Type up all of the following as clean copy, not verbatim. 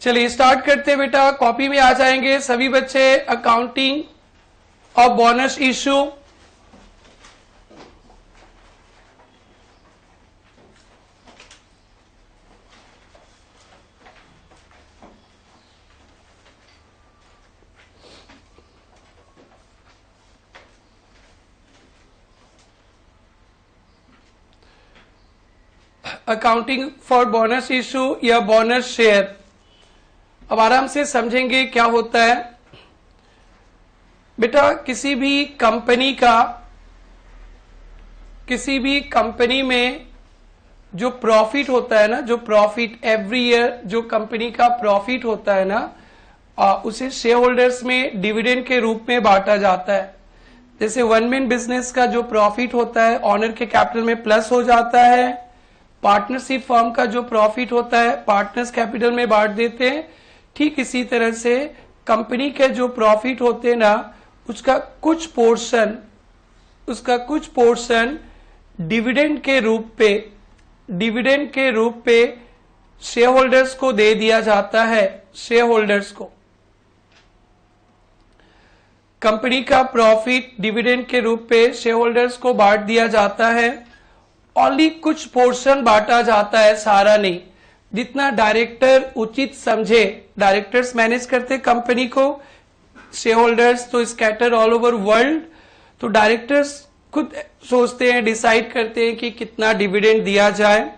चलिए स्टार्ट करते हैं बेटा। कॉपी में आ जाएंगे सभी बच्चे। Accounting of bonus issue, accounting for bonus issue या बोनस शेयर। अब आराम से समझेंगे क्या होता है बेटा। किसी भी कंपनी में जो प्रॉफिट होता है ना, जो प्रॉफिट एवरी ईयर जो कंपनी का प्रॉफिट होता है ना, उसे शेयर होल्डर्स में डिविडेंड के रूप में बांटा जाता है। जैसे वन मैन बिजनेस का जो प्रॉफिट होता है ऑनर के कैपिटल में प्लस हो जाता है। पार्टनरशिप फर्म का जो प्रॉफिट होता है पार्टनर्स कैपिटल में बांट देते हैं। ठीक इसी तरह से कंपनी के जो प्रॉफिट होते हैं ना, उसका कुछ पोर्शन डिविडेंड के रूप पे शेयर होल्डर्स को दे दिया जाता है। शेयर होल्डर्स को कंपनी का प्रॉफिट डिविडेंड के रूप पे शेयर होल्डर्स को बांट दिया जाता है। ओनली कुछ पोर्शन बांटा जाता है, सारा नहीं। जितना डायरेक्टर उचित समझे, डायरेक्टर्स मैनेज करते कंपनी को, शेयर होल्डर्स तो स्कैटर ऑल ओवर वर्ल्ड, तो डायरेक्टर्स खुद सोचते हैं, डिसाइड करते हैं कि कितना डिविडेंड दिया जाए।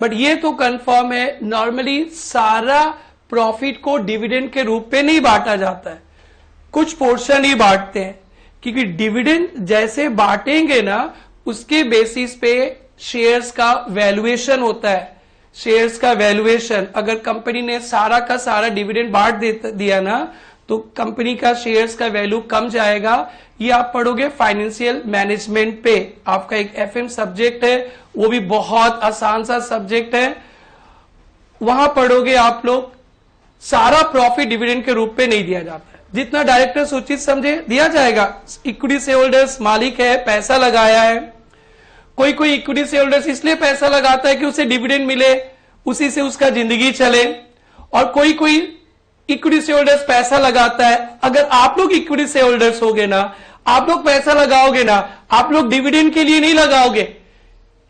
बट ये तो कंफर्म है, नॉर्मली सारा प्रॉफिट को डिविडेंड के रूप पे नहीं बांटा जाता है, कुछ पोर्शन ही बांटते हैं। क्योंकि डिविडेंड जैसे बांटेंगे ना, उसके बेसिस पे शेयर्स का वैल्यूएशन होता है। शेयर्स का वैल्यूएशन, अगर कंपनी ने सारा का सारा डिविडेंड बांट दिया ना, तो कंपनी का शेयर्स का वैल्यू कम जाएगा। ये आप पढ़ोगे फाइनेंशियल मैनेजमेंट पे, आपका एक एफएम सब्जेक्ट है, वो भी बहुत आसान सा सब्जेक्ट है। वहां पढ़ोगे आप लोग, सारा प्रॉफिट डिविडेंड के रूप पे नहीं दिया जाता है। जितना डायरेक्टर उचित समझे दिया जाएगा। इक्विटी शेयर होल्डर्स मालिक है, पैसा लगाया है। कोई इक्विटी शेयर होल्डर्स इसलिए पैसा लगाता है कि उसे डिविडेंड मिले, उसी से उसका जिंदगी चले। और कोई इक्विटी शेयर होल्डर्स पैसा लगाता है। अगर आप लोग इक्विटी शेयर होल्डर्स होगे ना, आप लोग पैसा लगाओगे ना, आप लोग डिविडेंड के लिए नहीं लगाओगे।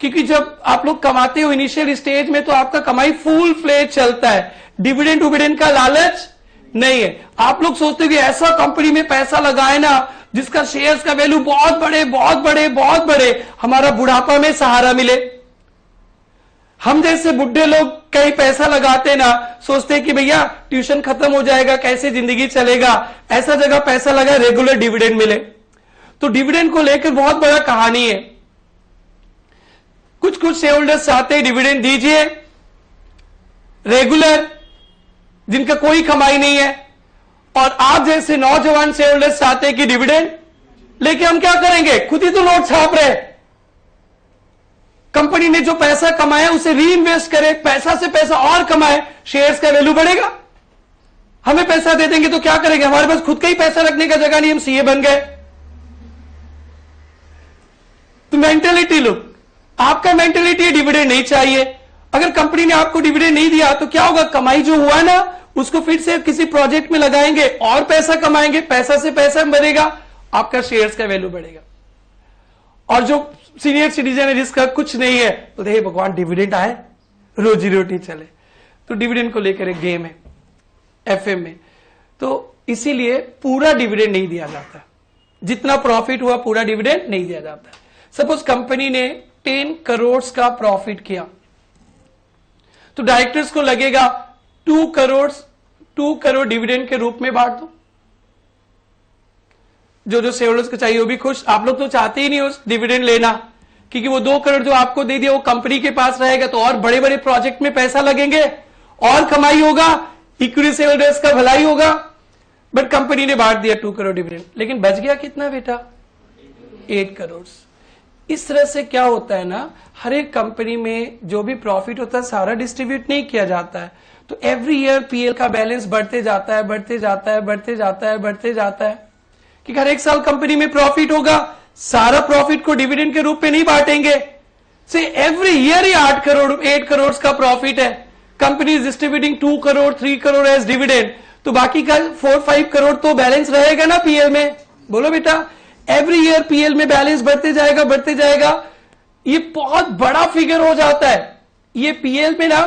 क्योंकि जब आप लोग कमाते हो इनिशियल स्टेज में, तो आपका कमाई फुल फ्लेज चलता है, डिविडेंड का लालच नहीं है। आप लोग सोचते हो कि ऐसा कंपनी में पैसा लगाए ना जिसका शेयर्स का वैल्यू बहुत बड़े, हमारा बुढ़ापा में सहारा मिले। हम जैसे बुढ़े लोग कहीं पैसा लगाते ना, सोचते हैं कि भैया ट्यूशन खत्म हो जाएगा, कैसे जिंदगी चलेगा, ऐसा जगह पैसा लगा रेगुलर डिविडेंड मिले। तो डिविडेंड को लेकर बहुत बड़ा कहानी है। कुछ शेयर होल्डर्स चाहते हैं डिविडेंड दीजिए रेगुलर, जिनका कोई कमाई नहीं है। और आप जैसे नौजवान शेयर होल्डर्स चाहते हैं कि डिविडेंड लेके हम क्या करेंगे, खुद ही तो नोट छाप रहे। कंपनी ने जो पैसा कमाया उसे री इन्वेस्ट करे, पैसा से पैसा और कमाए, शेयर्स का वैल्यू बढ़ेगा। हमें पैसा दे देंगे तो क्या करेंगे, हमारे पास खुद का ही पैसा रखने का जगह नहीं, हम सीए बन गए। तो मेंटेलिटी लो, आपका मेंटेलिटी डिविडेंड नहीं चाहिए। अगर कंपनी ने आपको डिविडेंड नहीं दिया तो क्या होगा, कमाई जो हुआ ना उसको फिर से किसी प्रोजेक्ट में लगाएंगे और पैसा कमाएंगे, पैसा से पैसा बढ़ेगा, आपका शेयर्स का वैल्यू बढ़ेगा। और जो सीनियर सिटीजन है जिसका कुछ नहीं है, तो हे भगवान डिविडेंड आए, रोजी रोटी चले। तो डिविडेंड को लेकर एक गेम है एफएम में। तो इसीलिए पूरा डिविडेंड नहीं दिया जाता, जितना प्रॉफिट हुआ पूरा डिविडेंड नहीं दिया जाता। सपोज कंपनी ने 10 करोड़ का प्रॉफिट किया, तो डायरेक्टर्स को लगेगा 2 करोड़ डिविडेंड के रूप में बांट दो। जो शेयर होल्डर्स को चाहिए वो भी खुश। आप लोग तो चाहते ही नहीं हो डिविडेंड लेना, क्योंकि वो 2 करोड़ जो आपको दे दिया वो कंपनी के पास रहेगा, तो और बड़े बड़े प्रोजेक्ट में पैसा लगेंगे और कमाई होगा, इक्विटी शेयर होल्डर्स का भलाई होगा। बट कंपनी ने बांट दिया 2 करोड़ डिविडेंड, लेकिन बच गया कितना बेटा, 8 करोड़। इस तरह से क्या होता है ना, हर एक कंपनी में जो भी प्रॉफिट होता है सारा डिस्ट्रीब्यूट नहीं किया जाता है। तो एवरी ईयर पीएल का बैलेंस बढ़ते जाता है। कि हर एक साल कंपनी में प्रॉफिट होगा, सारा प्रॉफिट को डिविडेंड के रूप में नहीं बांटेंगे। से एवरी ईयर ही 8 करोड़ का प्रॉफिट है, company is distributing 2 crore 3 crore as dividend, तो बाकी का 4-5 करोड़ तो बैलेंस रहेगा ना पीएल में। बोलो बेटा, एवरी ईयर पीएल में बैलेंस बढ़ते जाएगा बढ़ते जाएगा, ये बहुत बड़ा फिगर हो जाता है। ये पीएल में ना,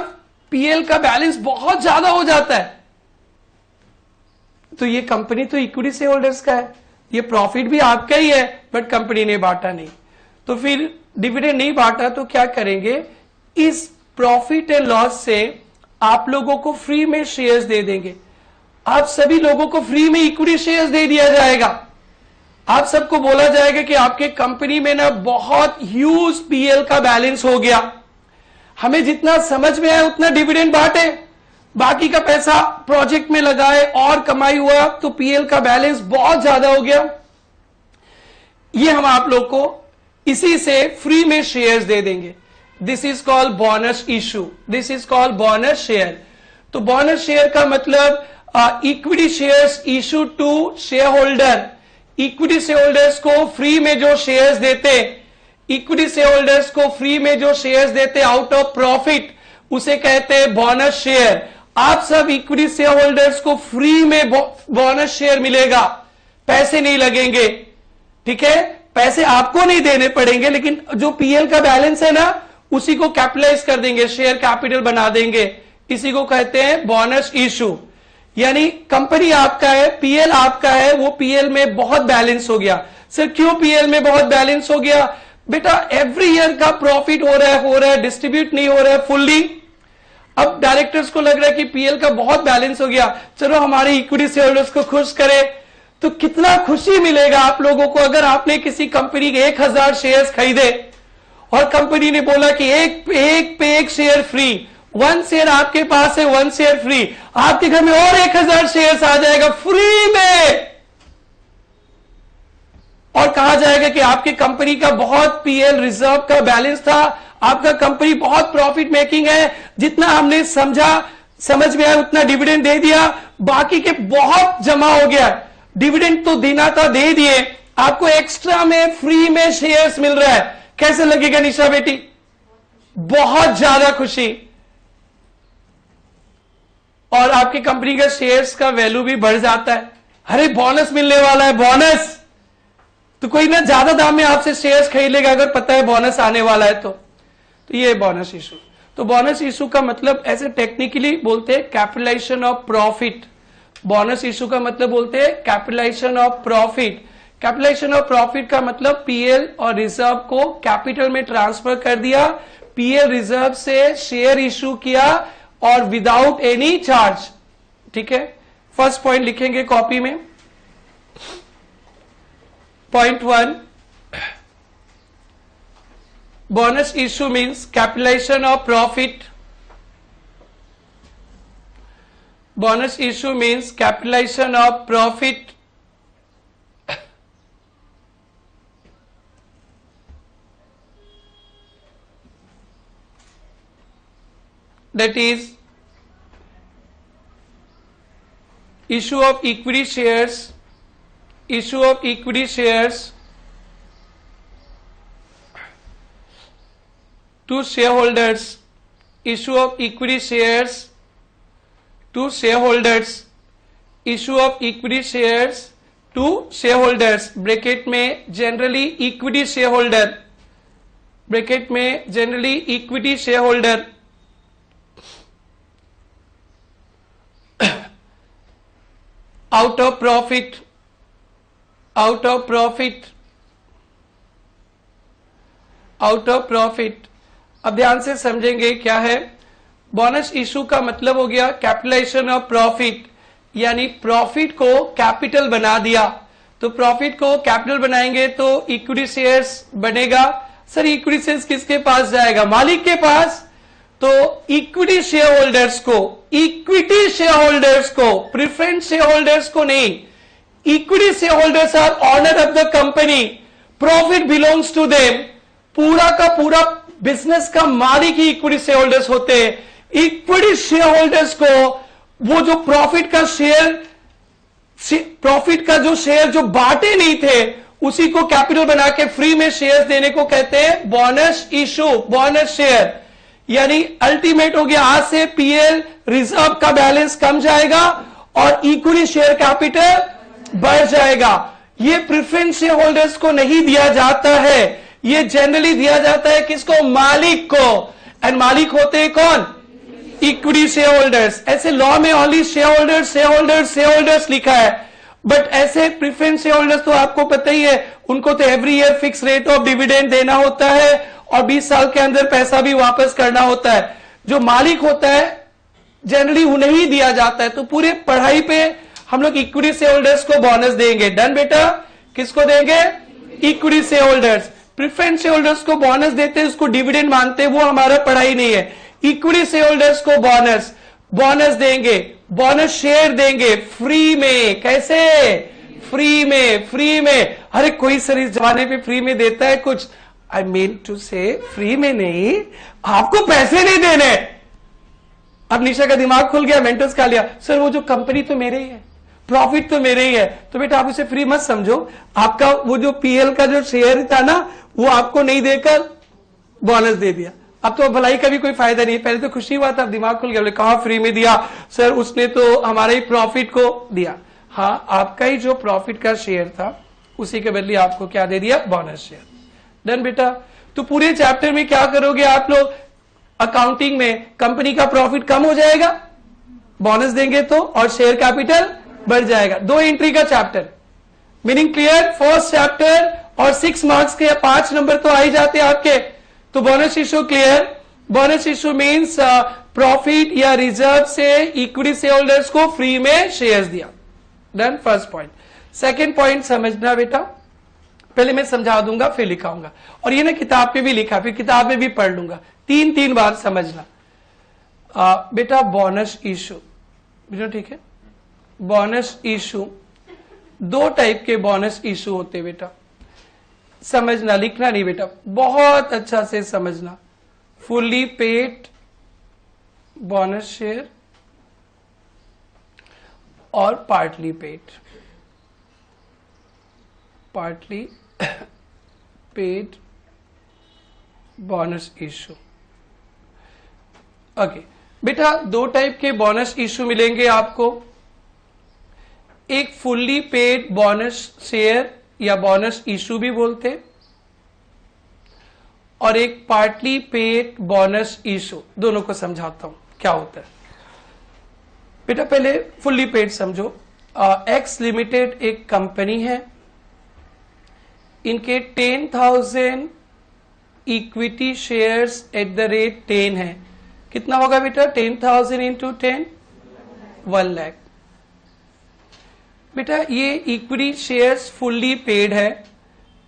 पीएल का बैलेंस बहुत ज्यादा हो जाता है। तो ये कंपनी तो इक्विटी शेयर होल्डर्स का है, ये प्रॉफिट भी आपका ही है, बट कंपनी ने बांटा नहीं। तो फिर डिविडेंड नहीं बांटा तो क्या करेंगे, इस प्रॉफिट एंड लॉस से आप लोगों को फ्री में शेयर्स दे देंगे। आप सभी लोगों को फ्री में इक्विटी शेयर्स दे दिया जाएगा। आप सबको बोला जाएगा कि आपके कंपनी में ना बहुत ह्यूज पीएल का बैलेंस हो गया, हमें जितना समझ में आया उतना डिविडेंड बांटे, बाकी का पैसा प्रोजेक्ट में लगाए और कमाई हुआ तो पीएल का बैलेंस बहुत ज्यादा हो गया, ये हम आप लोग को इसी से फ्री में शेयर्स दे देंगे। This is called bonus issue, this is called bonus share. तो बोनस शेयर का मतलब equity shares issue to share holder. Equity share holders को फ्री में जो शेयर्स देते, इक्विटी शेयर होल्डर्स को फ्री में जो शेयर्स देते आउट ऑफ प्रॉफिट, उसे कहते हैं बोनस शेयर। आप सब इक्विटी शेयर होल्डर्स को फ्री में बोनस शेयर मिलेगा, पैसे नहीं लगेंगे, ठीक है, पैसे आपको नहीं देने पड़ेंगे, लेकिन जो पीएल का बैलेंस है ना उसी को कैपिटलाइज कर देंगे, शेयर कैपिटल बना देंगे, इसी को कहते हैं बोनस इशू। यानी कंपनी आपका है, पीएल आपका है, वो पीएल में बहुत बैलेंस हो गया। सर क्यों पीएल में बहुत बैलेंस हो गया? बेटा एवरी ईयर का प्रॉफिट हो रहा है, डिस्ट्रीब्यूट नहीं हो रहा है फुल्ली। अब डायरेक्टर्स को लग रहा है कि पीएल का बहुत बैलेंस हो गया, चलो हमारे इक्विटी शेयर होल्डर्स को खुश करें। तो कितना खुशी मिलेगा आप लोगों को अगर आपने किसी कंपनी के 1000 शेयर्स खरीदे और कंपनी ने बोला कि एक पे एक शेयर फ्री, 1 शेयर आपके पास है 1 शेयर फ्री, आपके घर में और 1000 शेयर्स आ जाएगा फ्री में, और कहा जाएगा कि आपकी कंपनी का बहुत पीएल रिजर्व का बैलेंस था, आपका कंपनी बहुत प्रॉफिट मेकिंग है, जितना हमने समझ में आया उतना डिविडेंड दे दिया, बाकी के बहुत जमा हो गया, डिविडेंड तो देना था दे दिए, आपको एक्स्ट्रा में फ्री में शेयर्स मिल रहा है। कैसे लगेगा निशा बेटी? बहुत ज्यादा खुशी, और आपकी कंपनी का शेयर्स का वैल्यू भी बढ़ जाता है। अरे बोनस मिलने वाला है, बोनस, तो कोई ना ज्यादा दाम में आपसे शेयर्स खरीद लेगा अगर पता है बोनस आने वाला है तो ये बोनस इशू। तो बोनस इशू का मतलब ऐसे टेक्निकली बोलते हैं capitalization of profit. Bonus issue का मतलब बोलते हैं capitalization of profit. Capitalization of profit का मतलब पीएल और रिजर्व को कैपिटल में ट्रांसफर कर दिया, पीएल रिजर्व से शेयर इशू किया और विदाउट एनी चार्ज, ठीक है। फर्स्ट पॉइंट लिखेंगे कॉपी में, Point 1, bonus issue means capitalization of profit. Bonus issue means capitalization of profit. That is issue of equity shares. Issue of equity shares to shareholders, issue of equity shares to shareholders, issue of equity shares to shareholders, bracket में generally equity shareholder, bracket में generally equity shareholder, out of profit, out of profit, out of profit. अब ध्यान से समझेंगे क्या है bonus issue का मतलब। हो गया कैपिटलाइजेशन ऑफ प्रॉफिट, यानी प्रॉफिट को कैपिटल बना दिया। तो प्रॉफिट को कैपिटल बनाएंगे तो इक्विटी शेयर्स बनेगा। सर इक्विटी शेयर्स किसके पास जाएगा? मालिक के पास। तो इक्विटी शेयर होल्डर्स को, इक्विटी शेयर होल्डर्स को, प्रेफरेंस शेयर होल्डर्स को नहीं। Equity shareholders are owner of the company. Profit belongs to them. पूरा का पूरा बिजनेस का मालिक ही इक्विटी शेयर होल्डर्स होते हैं। इक्विटी शेयर होल्डर्स को वो जो प्रॉफिट का जो शेयर जो बांटे नहीं थे उसी को कैपिटल बना के फ्री में शेयर्स देने को कहते हैं बोनस इशू, बोनस शेयर। यानी अल्टीमेट हो गया, आज से पीएल रिजर्व का बैलेंस कम जाएगा और इक्विटी शेयर कैपिटल बढ़ जाएगा। ये प्रेफरेंस शेयर होल्डर्स को नहीं दिया जाता है, ये जनरली दिया जाता है किसको? मालिक को। एंड मालिक होते हैं कौन? Equity share holders. ऐसे लॉ में only share holders share holders share holders लिखा है, बट ऐसे प्रेफरेंस शेयर होल्डर्स तो आपको पता ही है, उनको तो every year fix rate of dividend देना होता है और 20 साल के अंदर पैसा भी वापस करना होता है। जो मालिक होता है जनरली उन्हें ही दिया जाता है। तो पूरे पढ़ाई पे हम लोग इक्विटी शेयर होल्डर्स को बोनस देंगे। डन बेटा? किसको देंगे? Equity share holders. Preference share holders को बोनस देते हैं, उसको डिविडेंड मानते हैं, वो हमारा पढ़ाई नहीं है। इक्विटी शेयर होल्डर्स को बोनस देंगे, बोनस शेयर देंगे फ्री में। कैसे? फ्री में। अरे कोई सर इस जमाने पे फ्री में देता है कुछ? आई मीन टू से फ्री में नहीं, आपको पैसे नहीं देने। अब निशा का दिमाग खुल गया, मेंटर्स खा लिया, सर वो जो कंपनी तो मेरे ही है, प्रॉफिट तो मेरे ही है। तो बेटा आप उसे फ्री मत समझो, आपका वो जो पीएल का जो शेयर था ना, वो आपको नहीं देकर बोनस दे दिया। अब तो भलाई का भी कोई फायदा नहीं। पहले तो खुशी हुआ था, अब दिमाग खुल गया, बोले कहा फ्री में दिया सर, उसने तो हमारे ही प्रॉफिट को दिया। हाँ, आपका ही जो प्रॉफिट का शेयर था उसी के बदले आपको क्या दे दिया? Bonus share. डन बेटा? तो पूरे चैप्टर में क्या करोगे आप लोग? अकाउंटिंग में कंपनी का प्रॉफिट कम हो जाएगा, बोनस देंगे तो, और शेयर कैपिटल बढ़ जाएगा। 2 एंट्री का chapter, meaning clear? First chapter और 6 मार्क्स के 5 नंबर तो आ ही जाते हैं आपके। तो bonus issue clear? Bonus issue means profit या रिजर्व से इक्विटी शेयर होल्डर्स को फ्री में शेयर्स दिया। Done? First point. Second point समझना बेटा, पहले मैं समझा दूंगा फिर लिखाऊंगा, और ये ना किताब पे भी लिखा, फिर किताब में भी पढ़ लूंगा, 3 बार समझना। बेटा बोनस इशू, बेटा ठीक है? बोनस इशू 2 टाइप के बोनस इशू होते बेटा, समझना, लिखना नहीं बेटा, बहुत अच्छा से समझना। फुल्ली पेड बोनस शेयर और partly paid bonus issue. Okay बेटा, 2 टाइप के बोनस इशू मिलेंगे आपको। एक फुल्ली पेड बोनस शेयर या बोनस इशू भी बोलते, और एक पार्टली पेड बोनस इशू। दोनों को समझाता हूं क्या होता है बेटा। पहले फुल्ली पेड समझो। एक्स लिमिटेड एक कंपनी है, इनके 10,000 equity shares at the rate 10 है। कितना होगा बेटा? 10,000 इंटू 10, 1 लाख। बेटा ये इक्विटी शेयर्स फुल्ली पेड है,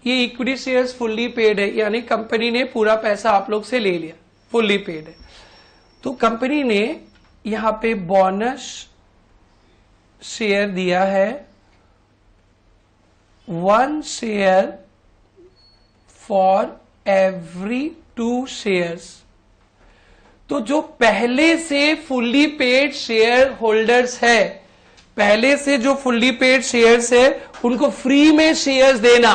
ये इक्विटी शेयर्स फुल्ली पेड है, यानी कंपनी ने पूरा पैसा आप लोग से ले लिया, फुल्ली पेड है। तो कंपनी ने यहां पे बोनस शेयर दिया है, 1 शेयर फॉर एवरी 2 शेयर्स। तो जो पहले से फुल्ली पेड शेयर होल्डर्स है, पहले से जो फुल्ली पेड शेयर्स है, उनको फ्री में शेयर्स देना।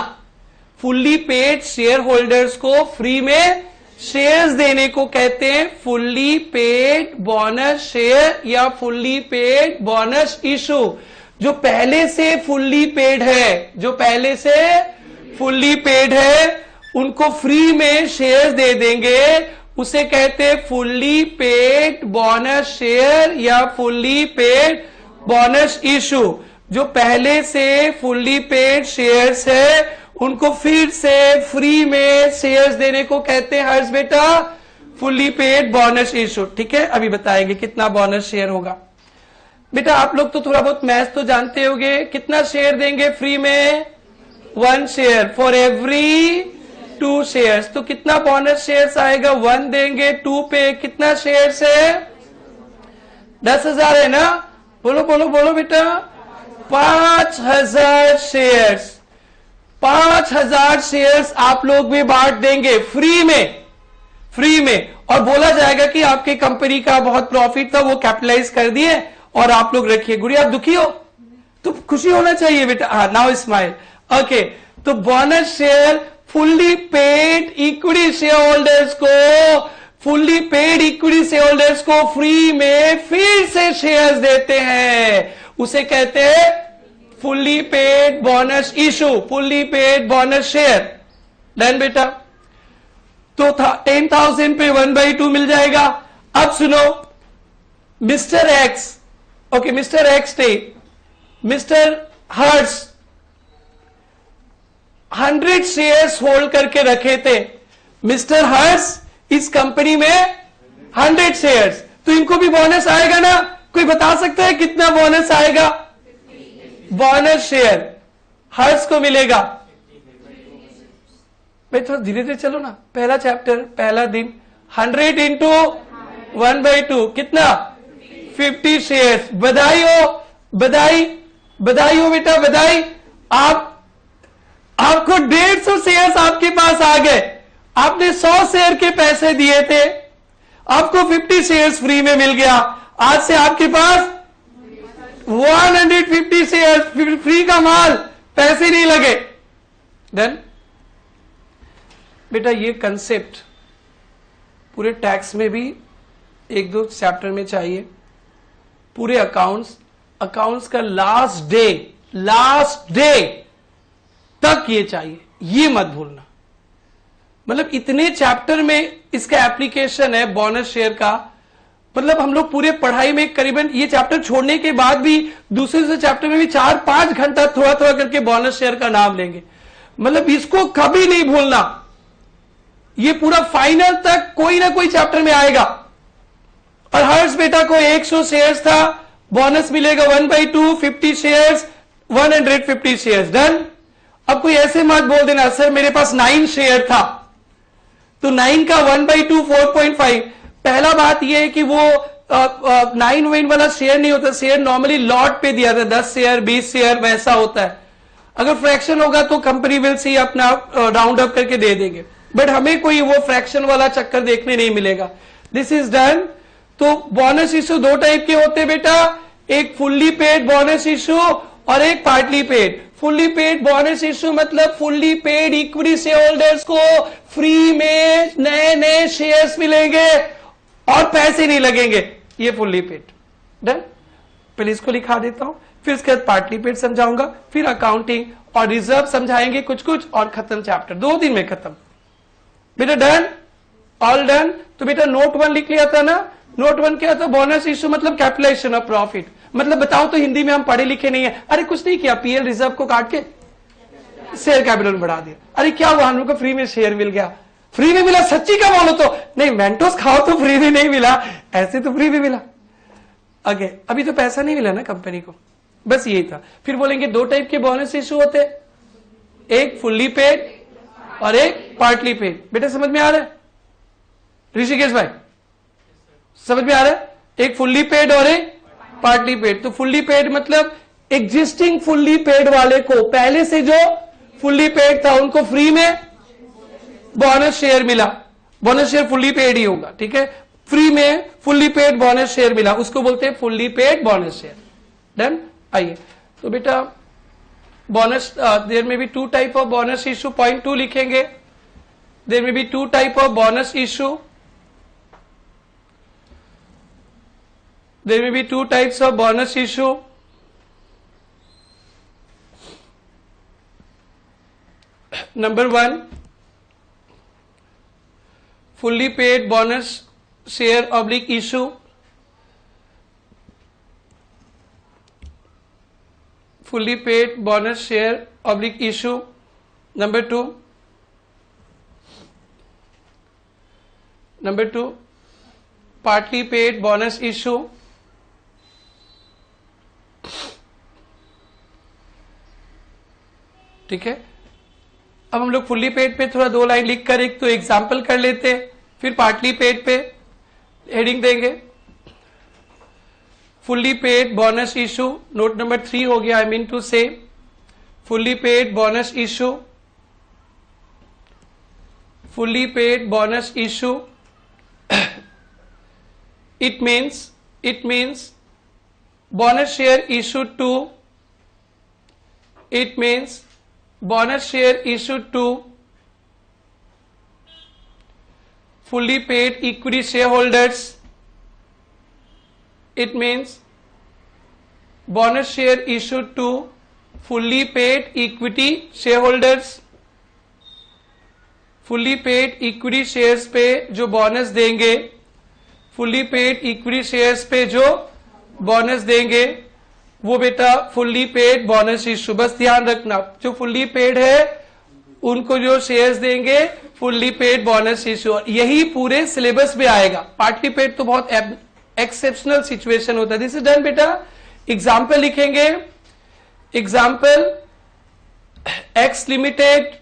फुल्ली पेड शेयर होल्डर्स को फ्री में शेयर्स देने को कहते हैं फुल्ली पेड बोनस शेयर या फुल्ली पेड बोनस इशू। जो पहले से फुल्ली पेड है, जो पहले से फुल्ली पेड है, उनको फ्री में शेयर्स दे देंगे, उसे कहते हैं फुल्ली पेड बोनस शेयर या फुल्ली पेड बोनस इशू। जो पहले से फुल्ली पेड शेयर्स है, उनको फिर से फ्री में शेयर्स देने को कहते हैं हर्ष बेटा फुल्ली पेड बोनस इशू। ठीक है, अभी बताएंगे कितना बोनस शेयर होगा। बेटा आप लोग तो थोड़ा बहुत मैथ तो जानते होंगे, कितना शेयर देंगे फ्री में? 1 शेयर फॉर एवरी 2 शेयर्स। तो कितना बोनस शेयर्स आएगा? 1 देंगे 2 पे, कितना शेयर्स है? 10,000 है ना? बोलो बोलो बोलो बेटा, 5,000 शेयर्स। 5,000 शेयर्स आप लोग भी बांट देंगे फ्री में, और बोला जाएगा कि आपके कंपनी का बहुत प्रॉफिट था, वो कैपिटलाइज कर दिए और आप लोग रखिए। गुड़िया आप दुखी हो? तो खुशी होना चाहिए बेटा। हाँ, नाउ स्माइल। ओके, तो bonus share fully paid equity share holders को fully paid equity share holders को फ्री में फिर से शेयर्स देते हैं, उसे कहते हैं fully paid bonus issue, fully paid bonus share. Done बेटा। तो 10,000 पे 1/2 मिल जाएगा। अब सुनो, Mister X, okay Mister X थे, मिस्टर हर्ष 100 शेयर्स होल्ड करके रखे थे। मिस्टर हर्ष इस कंपनी में 100 शेयर्स, तो इनको भी बोनस आएगा ना? कोई बता सकता है कितना बोनस आएगा? बोनस शेयर हर्ष को मिलेगा। भाई थोड़ा धीरे धीरे चलो ना, पहला चैप्टर, पहला दिन। 100 इंटू 1/2 कितना? 50 शेयर्स। बधाई हो, बधाई, बधाई हो बेटा, बधाई। आपको 150 शेयर्स आपके पास आ गए। आपने 100 शेयर के पैसे दिए थे, आपको 50 शेयर्स फ्री में मिल गया। आज से आपके पास 150 शेयर्स फ्री का माल, पैसे नहीं लगे। डन बेटा। ये कंसेप्ट पूरे टैक्स में भी 1-2 चैप्टर में चाहिए, पूरे अकाउंट्स का लास्ट डे तक ये चाहिए, ये मत भूलना। मतलब इतने चैप्टर में इसका एप्लीकेशन है बोनस शेयर का। मतलब हम लोग पूरे पढ़ाई में करीबन ये चैप्टर छोड़ने के बाद भी दूसरे चैप्टर में भी 4-5 घंटा थोड़ा थोड़ा करके बोनस शेयर का नाम लेंगे। मतलब इसको कभी नहीं भूलना, ये पूरा फाइनल तक कोई ना कोई चैप्टर में आएगा। और हर्ष बेटा को 100 शेयर्स था, बोनस मिलेगा 1/2, 50 शेयर्स 150 शेयर्स। डन। अब कोई ऐसे मत बोल देना सर मेरे पास 9 शेयर था, तो 9 का 1/2 4.5। पहला बात यह है कि वो 9 वेन वाला शेयर नहीं होता, शेयर नॉर्मली लॉट पे दिया था, 10 शेयर 20 शेयर वैसा होता है। अगर फ्रैक्शन होगा तो कंपनी विल सी अपना राउंड अप करके दे देंगे, बट हमें कोई वो फ्रैक्शन वाला चक्कर देखने नहीं मिलेगा। This is done. तो बोनस इशू 2 टाइप के होते हैं बेटा, एक फुल्ली पेड बोनस इशू और एक partly paid. Fully paid bonus issue मतलब fully paid equity share holders को फ्री में नए नए शेयर्स मिलेंगे और पैसे नहीं लगेंगे, ये फुल्ली पेड। डन। पहले इसको लिखा देता हूं, फिर इसके बाद पार्टली पेड समझाऊंगा, फिर अकाउंटिंग और रिजर्व समझाएंगे कुछ कुछ, और खत्म चैप्टर, 2 दिन में खत्म बेटा। Done, all done. तो बेटा नोट 1 लिख लिया था ना? नोट 1 क्या था? बोनस इशू मतलब कैपिटलाइजेशन ऑफ प्रॉफिट। मतलब बताओ तो हिंदी में हम पढ़े लिखे नहीं है। अरे कुछ नहीं किया, पीएल रिजर्व को काट के शेयर कैपिटल में बढ़ा दिया। अरे क्या हुआ, हम लोग को फ्री में शेयर मिल गया। फ्री में मिला? सच्ची का बोलो तो। नहीं, मेंटोस खाओ तो फ्री में नहीं मिला, ऐसे तो फ्री में मिला। आगे अभी तो पैसा नहीं मिला ना कंपनी को, बस यही था। फिर बोलेंगे 2 टाइप के बोनस इशू होते, एक फुल्ली पेड और एक पार्टली पेड। बेटा समझ में आ रहा है ऋषिकेश भाई? समझ में आ रहा है? एक फुल्ली पेड और एक पार्टली पेड। तो फुल्ली पेड मतलब एग्जिस्टिंग फुल्ली पेड वाले को, पहले से जो फुल्ली पेड था उनको फ्री में बोनस शेयर मिला। बोनस शेयर फुल्ली पेड ही होगा, ठीक है? फ्री में फुल्ली पेड बोनस शेयर मिला, उसको बोलते हैं fully paid bonus share. Done. आइए तो बेटा bonus, there may be 2 type of bonus issue. Point 2 लिखेंगे, there may be 2 type of bonus issue. There may be 2 types of bonus issue. Number 1, fully paid bonus share oblique issue. Fully paid bonus share oblique issue. Number 2, partly paid bonus issue. ठीक है? अब हम लोग fully paid पे थोड़ा 2 line लिखकर एक तो एग्जाम्पल कर लेते हैं, फिर पार्टली पेड पे हेडिंग देंगे। Fully paid bonus issue, note number 3 हो गया। आई मीन टू से fully paid bonus issue, fully paid bonus issue it means bonus share issued to, it means bonus share issued to fully paid equity shareholders. It means bonus share issued to fully paid equity shareholders. fully paid equity shares पे जो bonus देंगे, fully paid equity shares पे जो bonus देंगे, वो बेटा fully paid bonus issue. बस ध्यान रखना, जो fully paid है उनको जो शेयर्स देंगे fully paid bonus issue. यही पूरे सिलेबस में आएगा. पार्टली पेड तो बहुत एक्सेप्शनल सिचुएशन होता है. दिस इज डन बेटा. एग्जाम्पल लिखेंगे. Example x limited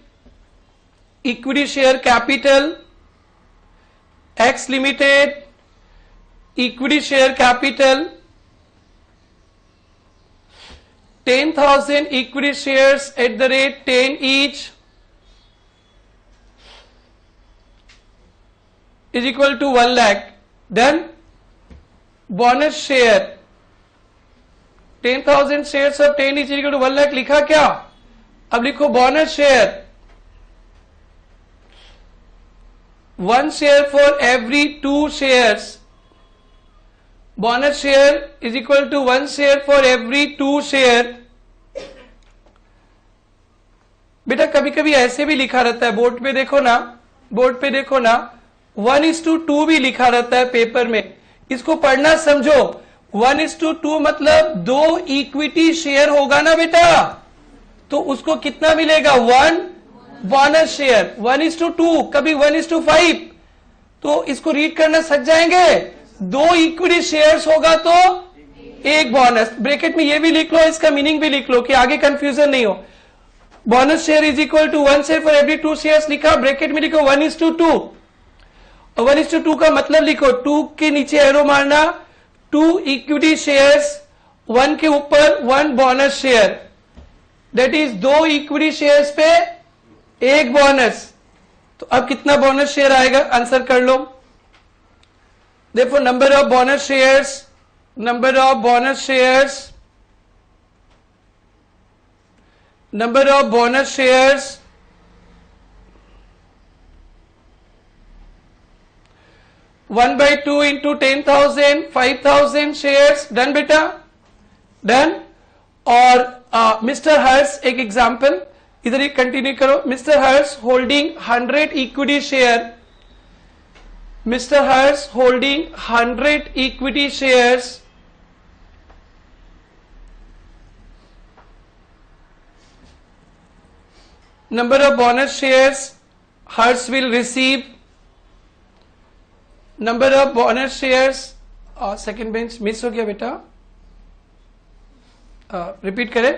equity share capital, X limited equity share capital, 10,000 equity shares at the rate 10 each is equal to 1 lakh. Then bonus share 10,000 shares of 10 each is equal to 1 lakh. लिखा क्या? अब लिखो bonus share 1 share for every 2 shares. Bonus share is equal to 1 share for every 2 share. बेटा कभी कभी ऐसे भी लिखा रहता है, बोर्ड पे देखो ना, बोर्ड पे देखो ना, 1:2 भी लिखा रहता है पेपर में. इसको पढ़ना समझो. 1:2 मतलब 2 इक्विटी शेयर होगा ना बेटा, तो उसको कितना मिलेगा? 1 बोनस शेयर. 1:2 कभी 1:5. तो इसको रीड करना सक जाएंगे. 2 इक्विटी शेयर्स होगा तो 1 बोनस. ब्रैकेट में ये भी लिख लो, इसका मीनिंग भी लिख लो कि आगे कंफ्यूजन नहीं हो. Bonus share is equal to 1 share for every 2 shares लिखा, ब्रैकेट में लिखो 1:2. 1:2 का मतलब लिखो, 2 के नीचे एरो मारना, 2 इक्विटी शेयर्स, 1 के ऊपर 1 bonus share. That is 2 equity shares पे 1 बोनस. तो अब कितना बोनस शेयर आएगा? आंसर कर लो. देखो number of bonus shares, number of bonus shares, number of bonus shares 1/2 into 10,000, 5,000 shares. Done बेटा, डन. और मिस्टर हर्ष एक एग्जाम्पल, इधर ही कंटिन्यू करो. Mister Harsh holding 100 equity share, mister Harsh holding 100 equity shares. Number of bonus shares Harsh will receive. Number of bonus shares, second bench miss हो गया बेटा, repeat करें.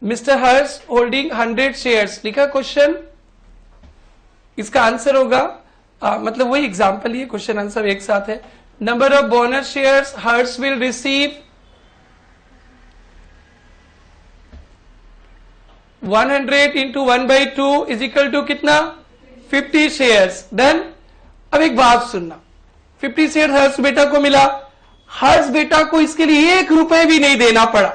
Mister हर्ष holding 100 shares लिखा. Question, इसका answer होगा मतलब वही एग्जाम्पल ही, क्वेश्चन आंसर एक साथ है. Number of bonus shares Harsh will receive 100 into 1/2 is equal to कितना? 50 शेयर्स. डन. अब एक बात सुनना, 50 शेयर हर्ष बेटा को मिला. हर्ष बेटा को इसके लिए 1 रुपए भी नहीं देना पड़ा.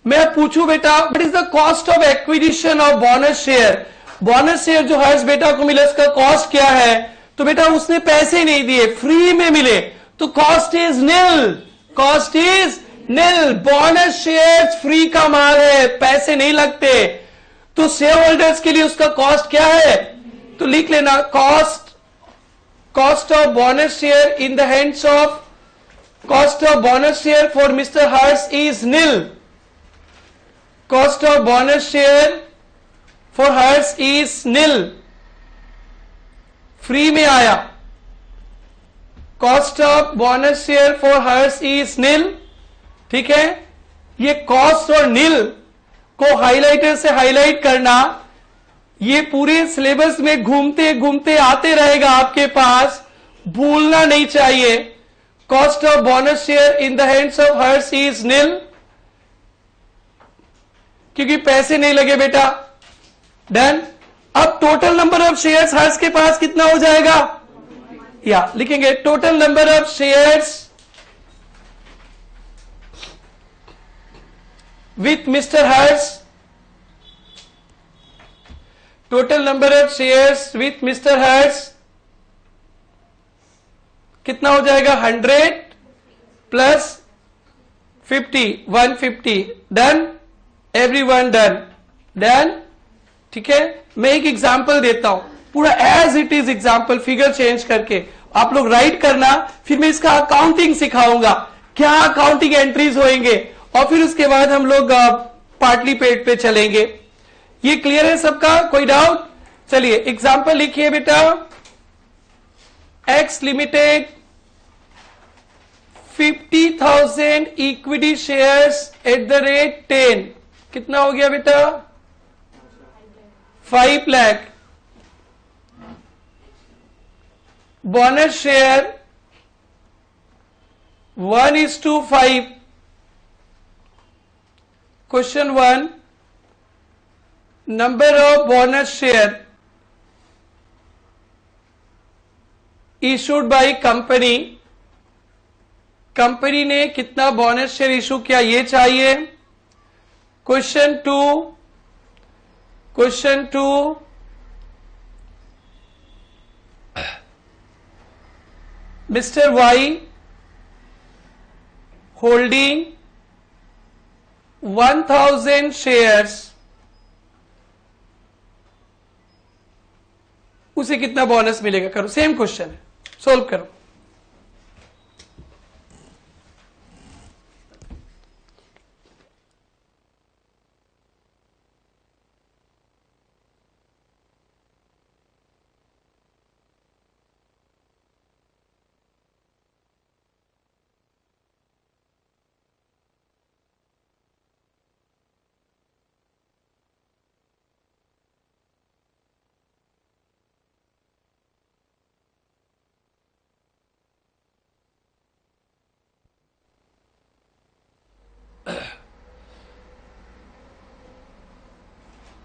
मैं पूछूं बेटा what is the cost of acquisition of bonus share? Bonus share जो हर्ष बेटा को मिला इसका कॉस्ट क्या है? तो बेटा उसने पैसे नहीं दिए, फ्री में मिले, तो cost is nil. Cost is nil. Bonus share free का माल है, पैसे नहीं लगते. तो शेयर होल्डर्स के लिए उसका कॉस्ट क्या है? तो लिख लेना, cost of bonus share in the hands of, cost of bonus share for mister Harsh is nil. Cost of bonus share for hers is nil. Free में आया. Cost of bonus share for hers is nil. ठीक है, ये cost और नील को highlighter से highlight करना, ये पूरे सिलेबस में घूमते घूमते आते रहेगा आपके पास, भूलना नहीं चाहिए. Cost of bonus share in the hands of Harsh is nil, क्योंकि पैसे नहीं लगे बेटा. डन. अब total number of shares Harsh के पास कितना हो जाएगा? या लिखेंगे total number of shares with mister Harsh, total number of shares with mister Harsh कितना हो जाएगा 100 प्लस 50 150 डन एवरीवन डन ठीक है। मैं एक एग्जांपल देता हूं पूरा as it is example figure change करके आप लोग राइट करना, फिर मैं इसका अकाउंटिंग सिखाऊंगा क्या अकाउंटिंग एंट्रीज होंगे और फिर उसके बाद हम लोग पार्टली पेड पे चलेंगे। ये क्लियर है सबका, कोई डाउट? चलिए एग्जांपल लिखिए बेटा। X limited 50,000 equity shares at the rate 10, कितना हो गया बेटा 5 lakh. Bonus share 1:5। Question 1, number of bonus share issued by company, company ने कितना बोनस शेयर इशू किया ये चाहिए। Question 2 mister Y holding 1000 shares, उसे कितना बोनस मिलेगा? करो, सेम क्वेश्चन है, सोल्व करो।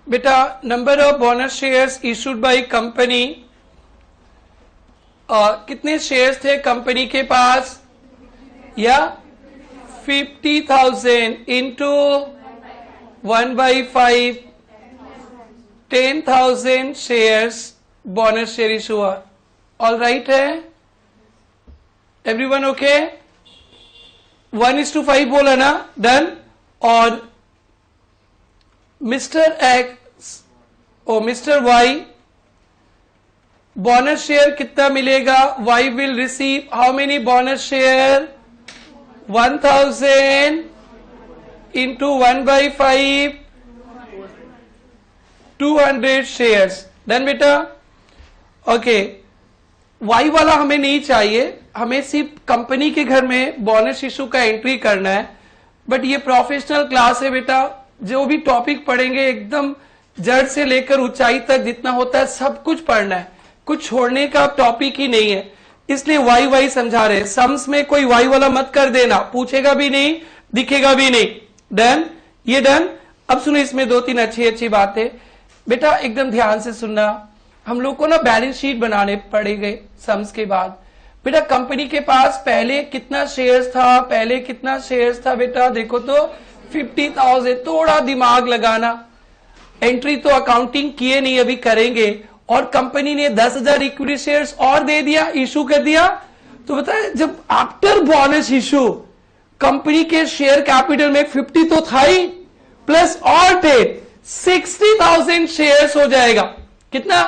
बेटा number of bonus shares issued by company, कितने शेयर्स थे कंपनी के पास? या 50,000 into 1/5 10,000 shares bonus share issue हुआ। ऑल राइट है एवरीवन? ओके 1:5 बोला ना, डन। और मिस्टर एक्स और मिस्टर वाई बोनस शेयर कितना मिलेगा? Y will receive how many bonus share? 1000 into 1/5 200 shares, done बेटा। ओके वाई वाला हमें नहीं चाहिए, हमें सिर्फ कंपनी के घर में बोनस इशू का एंट्री करना है। बट ये प्रोफेशनल क्लास है बेटा, जो भी टॉपिक पढ़ेंगे एकदम जड़ से लेकर ऊंचाई तक जितना होता है सब कुछ पढ़ना है, कुछ छोड़ने का टॉपिक ही नहीं है। इसलिए वाई समझा रहे, सम्स में कोई वाई वाला मत कर देना, पूछेगा भी नहीं दिखेगा भी नहीं। डन, ये डन। अब सुनो इसमें 2-3 अच्छी बातें बेटा, एकदम ध्यान से सुनना। हम लोग को ना बैलेंस शीट बनाने पड़ेंगे सम्स के बाद। बेटा कंपनी के पास पहले कितना शेयर्स था बेटा? देखो तो 50,000। थोड़ा दिमाग लगाना, एंट्री तो अकाउंटिंग किए नहीं, अभी करेंगे। और कंपनी ने 10,000 इक्विटी शेयर्स और दे दिया, इशू कर दिया। तो बताए जब आफ्टर बोनस इशू कंपनी के शेयर कैपिटल में 50 तो था ही, प्लस और 60,000 शेयर्स हो जाएगा। कितना?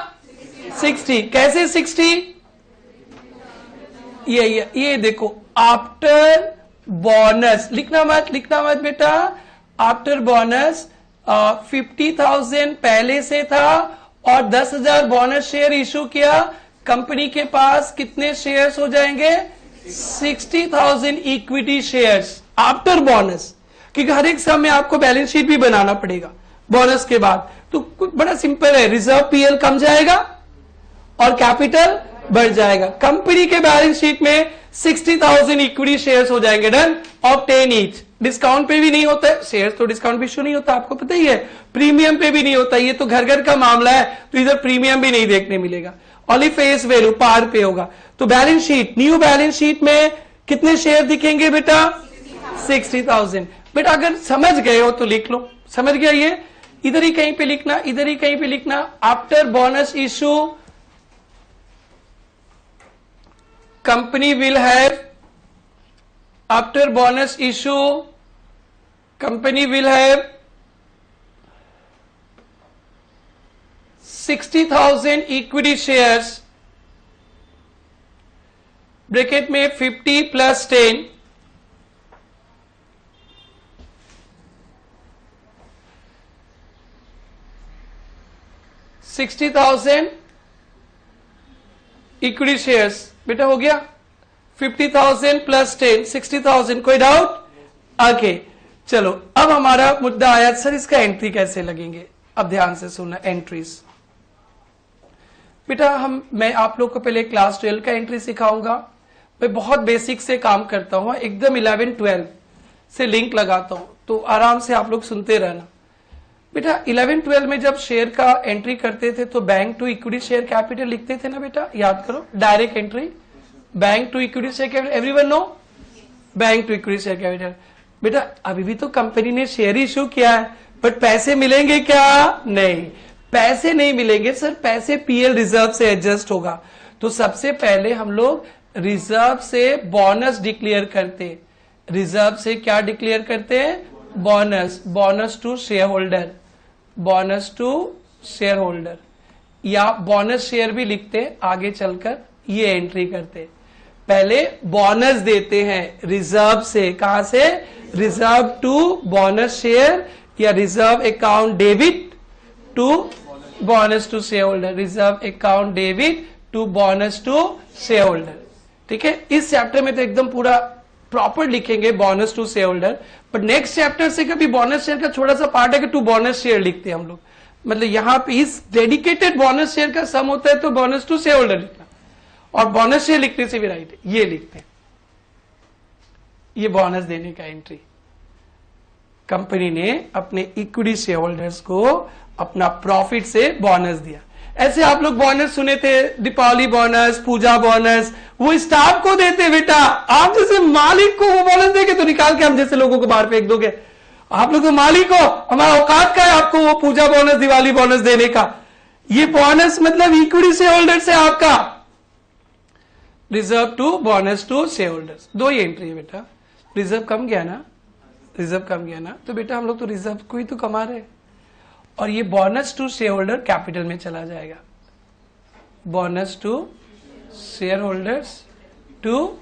60। कैसे 60? ये देखो आफ्टर बोनस, लिखना मत बेटा। आफ्टर बोनस 50,000 पहले से था और 10,000 बोनस शेयर इशू किया, कंपनी के पास कितने शेयर्स हो जाएंगे? 60,000 इक्विटी शेयर्स आफ्टर बोनस। क्योंकि हर एक समय आपको बैलेंस शीट भी बनाना पड़ेगा बोनस के बाद। तो बड़ा सिंपल है, रिजर्व पीएल कम जाएगा और कैपिटल बढ़ जाएगा। कंपनी के बैलेंस शीट में 60,000 इक्विटी शेयर्स हो जाएंगे, डन, ऑफ 10 ईच। डिस्काउंट पे भी नहीं होता है शेयर्स, तो डिस्काउंट भी इशू नहीं होता, आपको पता ही है। प्रीमियम पे भी नहीं होता, ये तो घर घर का मामला है, तो इधर प्रीमियम भी नहीं देखने मिलेगा। ओनली फेस वैल्यू पार पे होगा। तो balance sheet, new balance sheet में कितने शेयर दिखेंगे बेटा? 60,000। बेटा अगर समझ गए हो तो लिख लो, समझ गया ये, इधर ही कहीं पे लिखना, इधर ही कहीं पे लिखना। After bonus issue company will have, after bonus issue, company will have 60,000 equity shares, bracket में 50 प्लस 10, $60,000 इक्विटी शेयर्स। बेटा हो गया 50,000 प्लस 10, 60,000। कोई डाउट? ओके चलो, अब हमारा मुद्दा आया सर इसका एंट्री कैसे लगेंगे। अब ध्यान से सुनना एंट्रीज। बेटा मैं आप लोग को पहले क्लास 12 का एंट्री सिखाऊंगा। मैं बहुत बेसिक से काम करता हूं, एकदम 11-12 से लिंक लगाता हूं, तो आराम से आप लोग सुनते रहना। बेटा 11-12 में जब शेयर का एंट्री करते थे तो bank to equity share capital लिखते थे ना बेटा, याद करो। Direct entry bank to equity share capital, everyone no bank to equity share capital. बेटा अभी भी तो कंपनी ने शेयर इश्यू किया है, बट पैसे मिलेंगे क्या? नहीं, पैसे नहीं मिलेंगे सर, पैसे पीएल रिजर्व से एडजस्ट होगा। तो सबसे पहले हम लोग रिजर्व से बोनस डिक्लेयर करते। रिजर्व से क्या डिक्लेयर करते हैं? Bonus. Bonus to share holder, bonus to share holder, या बोनस शेयर भी लिखते आगे चलकर। ये एंट्री करते, पहले बोनस देते हैं रिजर्व से। कहां से? रिजर्व टू बोनस शेयर, या reserve account debit to bonus to share holder, reserve account debit to bonus to share holder. ठीक है, इस चैप्टर में तो एकदम पूरा प्रॉपर लिखेंगे bonus to share holder, but next chapter से कभी बोनस शेयर का छोटा सा पार्ट है कि टू बोनस शेयर लिखते हैं हम लोग। मतलब यहां पे इस डेडिकेटेड बोनस शेयर का सम होता है तो बोनस टू शेयर होल्डर लिखना, और बोनस शेयर लिखने से भी राइट है, ये लिखते हैं। ये बोनस देने का एंट्री, कंपनी ने अपने इक्विटी शेयर होल्डर्स को अपना प्रॉफिट से बोनस दिया। ऐसे आप लोग बोनस सुने थे, दीपावली बोनस, पूजा बोनस, वो स्टाफ को देते। बेटा आप जैसे मालिक को वो बोनस देंगे तो निकाल के हम जैसे लोगों को बाहर फेंक दोगे। आप लोग तो मालिक हो, हमारा औकात का है आपको वो पूजा बोनस, दिवाली बोनस देने का। ये बोनस मतलब इक्विटी शेयर होल्डर से आपका reserve to bonus to share holders. दो ही एंट्री है बेटा। रिजर्व कम गया ना, रिजर्व कम गया ना, तो बेटा हम लोग तो रिजर्व को ही तो कमा रहे, और ये bonus to share holder capital में चला जाएगा। Bonus to share holders to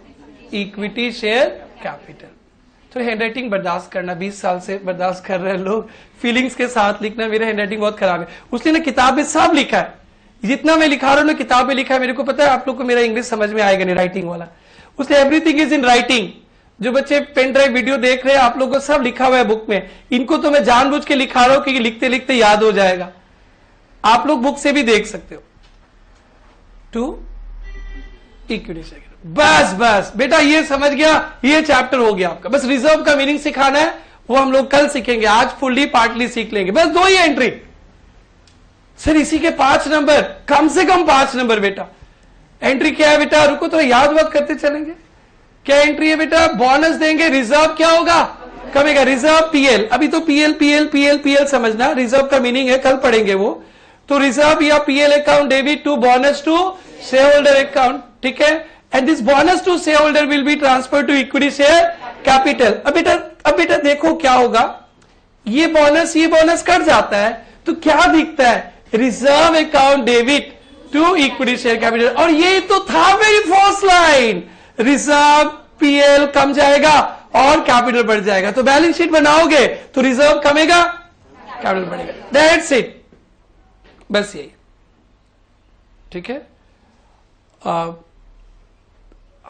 equity share capital. तो हैंडराइटिंग बर्दाश्त करना, 20 साल से बर्दाश्त कर रहे हैं लोग, फीलिंग्स के साथ लिखना। मेरा हैंडराइटिंग बहुत खराब है, उसने ना किताब में सब लिखा है, जितना मैं लिखा रहा हूं ना किताब में लिखा है। मेरे को पता है आप लोग को मेरा इंग्लिश समझ में आएगा नहीं, राइटिंग वाला। उसने एवरीथिंग इज इन राइटिंग। जो बच्चे पेन ड्राइव वीडियो देख रहे हैं, आप लोगों को सब लिखा हुआ है बुक में। इनको तो मैं जानबूझ के लिखा रहा हूं क्योंकि लिखते लिखते याद हो जाएगा। आप लोग बुक से भी देख सकते हो। टू इक्विटी शेयर, बस बस बेटा ये समझ गया, ये चैप्टर हो गया आपका। बस रिजर्व का मीनिंग सिखाना है, वो हम लोग कल सीखेंगे, आज फुल्ली पार्टली सीख लेंगे। बस दो ही एंट्री सर, इसी के 5 नंबर, कम से कम 5 नंबर। बेटा एंट्री क्या है बेटा? रुको तो याद बात करते चलेंगे। क्या एंट्री है बेटा? बोनस देंगे, रिजर्व क्या होगा? कमेगा। रिजर्व पीएल, अभी तो पीएल पीएल पीएल पीएल समझना, रिजर्व का मीनिंग है, कल पढ़ेंगे वो। तो रिजर्व या PL account debit to bonus to share holder account, ठीक है। And this bonus to share holder will be transfer to equity share capital. अब बेटा देखो क्या होगा, ये बोनस कट जाता है तो क्या दिखता है? Reserve account debit to equity share capital. और ये तो था मेरी फर्स्ट लाइन, रिजर्व पीएल कम जाएगा और कैपिटल बढ़ जाएगा। तो बैलेंस शीट बनाओगे तो रिजर्व कमेगा, कैपिटल बढ़ेगा। दैट्स इट, बस यही, ठीक है।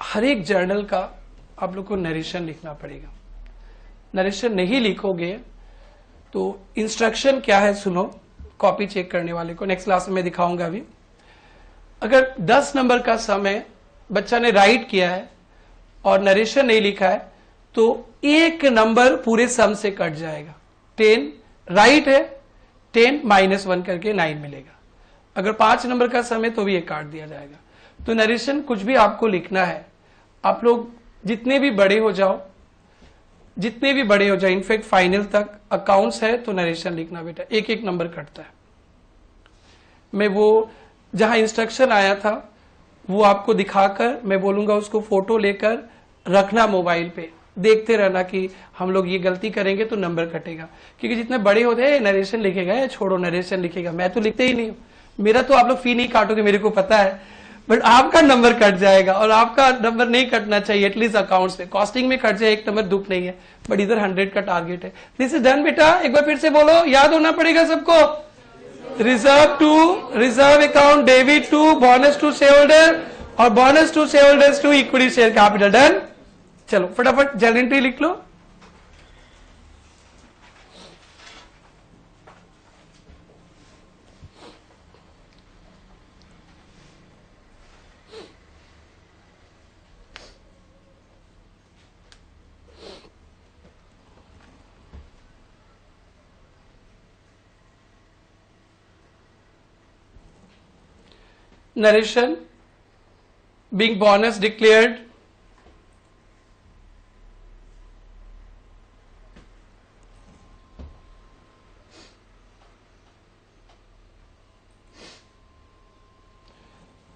हर एक जर्नल का आप लोग को नरेशन लिखना पड़ेगा। नरेशन नहीं लिखोगे तो इंस्ट्रक्शन क्या है सुनो, कॉपी चेक करने वाले को नेक्स्ट क्लास में मैं दिखाऊंगा अभी। अगर 10 नंबर का सम है, बच्चा ने राइट किया है और नरेशन नहीं लिखा है, तो 1 नंबर पूरे सम से कट जाएगा। 10 राइट है, 10 -1 करके 9 मिलेगा। अगर 5 नंबर का सम है तो भी 1 काट दिया जाएगा। तो नरेशन कुछ भी आपको लिखना है, आप लोग जितने भी बड़े हो जाओ, इनफैक्ट फाइनल तक अकाउंट्स है तो नरेशन लिखना बेटा, 1-1 नंबर कटता है। मैं वो जहां इंस्ट्रक्शन आया था वो आपको दिखाकर मैं बोलूंगा उसको फोटो लेकर रखना मोबाइल पे, देखते रहना कि हम लोग ये गलती करेंगे तो नंबर कटेगा। क्योंकि जितने बड़े होते हैं नरेशन लिखेगा या छोड़ो नरेशन लिखेगा, मैं तो लिखते ही नहीं हूं। मेरा तो आप लोग फी नहीं काटोगे मेरे को पता है, बट आपका नंबर कट जाएगा और आपका नंबर नहीं कटना चाहिए। एटलीस्ट अकाउंट्स में, कॉस्टिंग में कट जाए एक नंबर दुख नहीं है, बट इधर 100 का टारगेट है। दिस इज डन बेटा, एक बार फिर से बोलो, याद होना पड़ेगा सबको। Reserve to, reserve account debit to, bonus to share holder और bonus to share holders to equity share capital. Done. चलो फटाफट जर्नल एंट्री लिख लो। Narration, being bonus declared,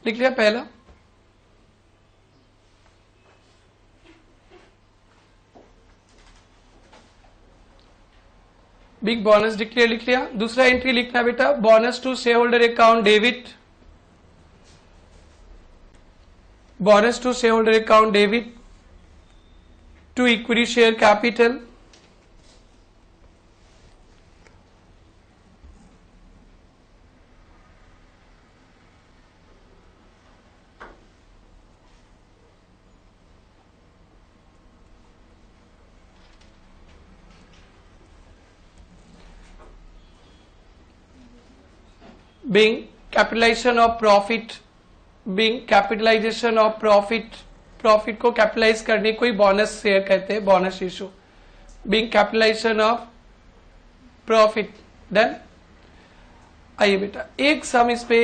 लिख लिया पहला। बिग बोनस डिक्लेयर लिख लिया। दूसरा एंट्री लिखना बेटा, bonus to share holder account debit, bonus to shareholder account debit to equity share capital, being capitalization of profit, being capitalization of profit, profit को capitalize करने को ही बोनस शेयर कहते हैं, bonus issue. Being capitalization of profit. Done. आइए बेटा एक सम इस पे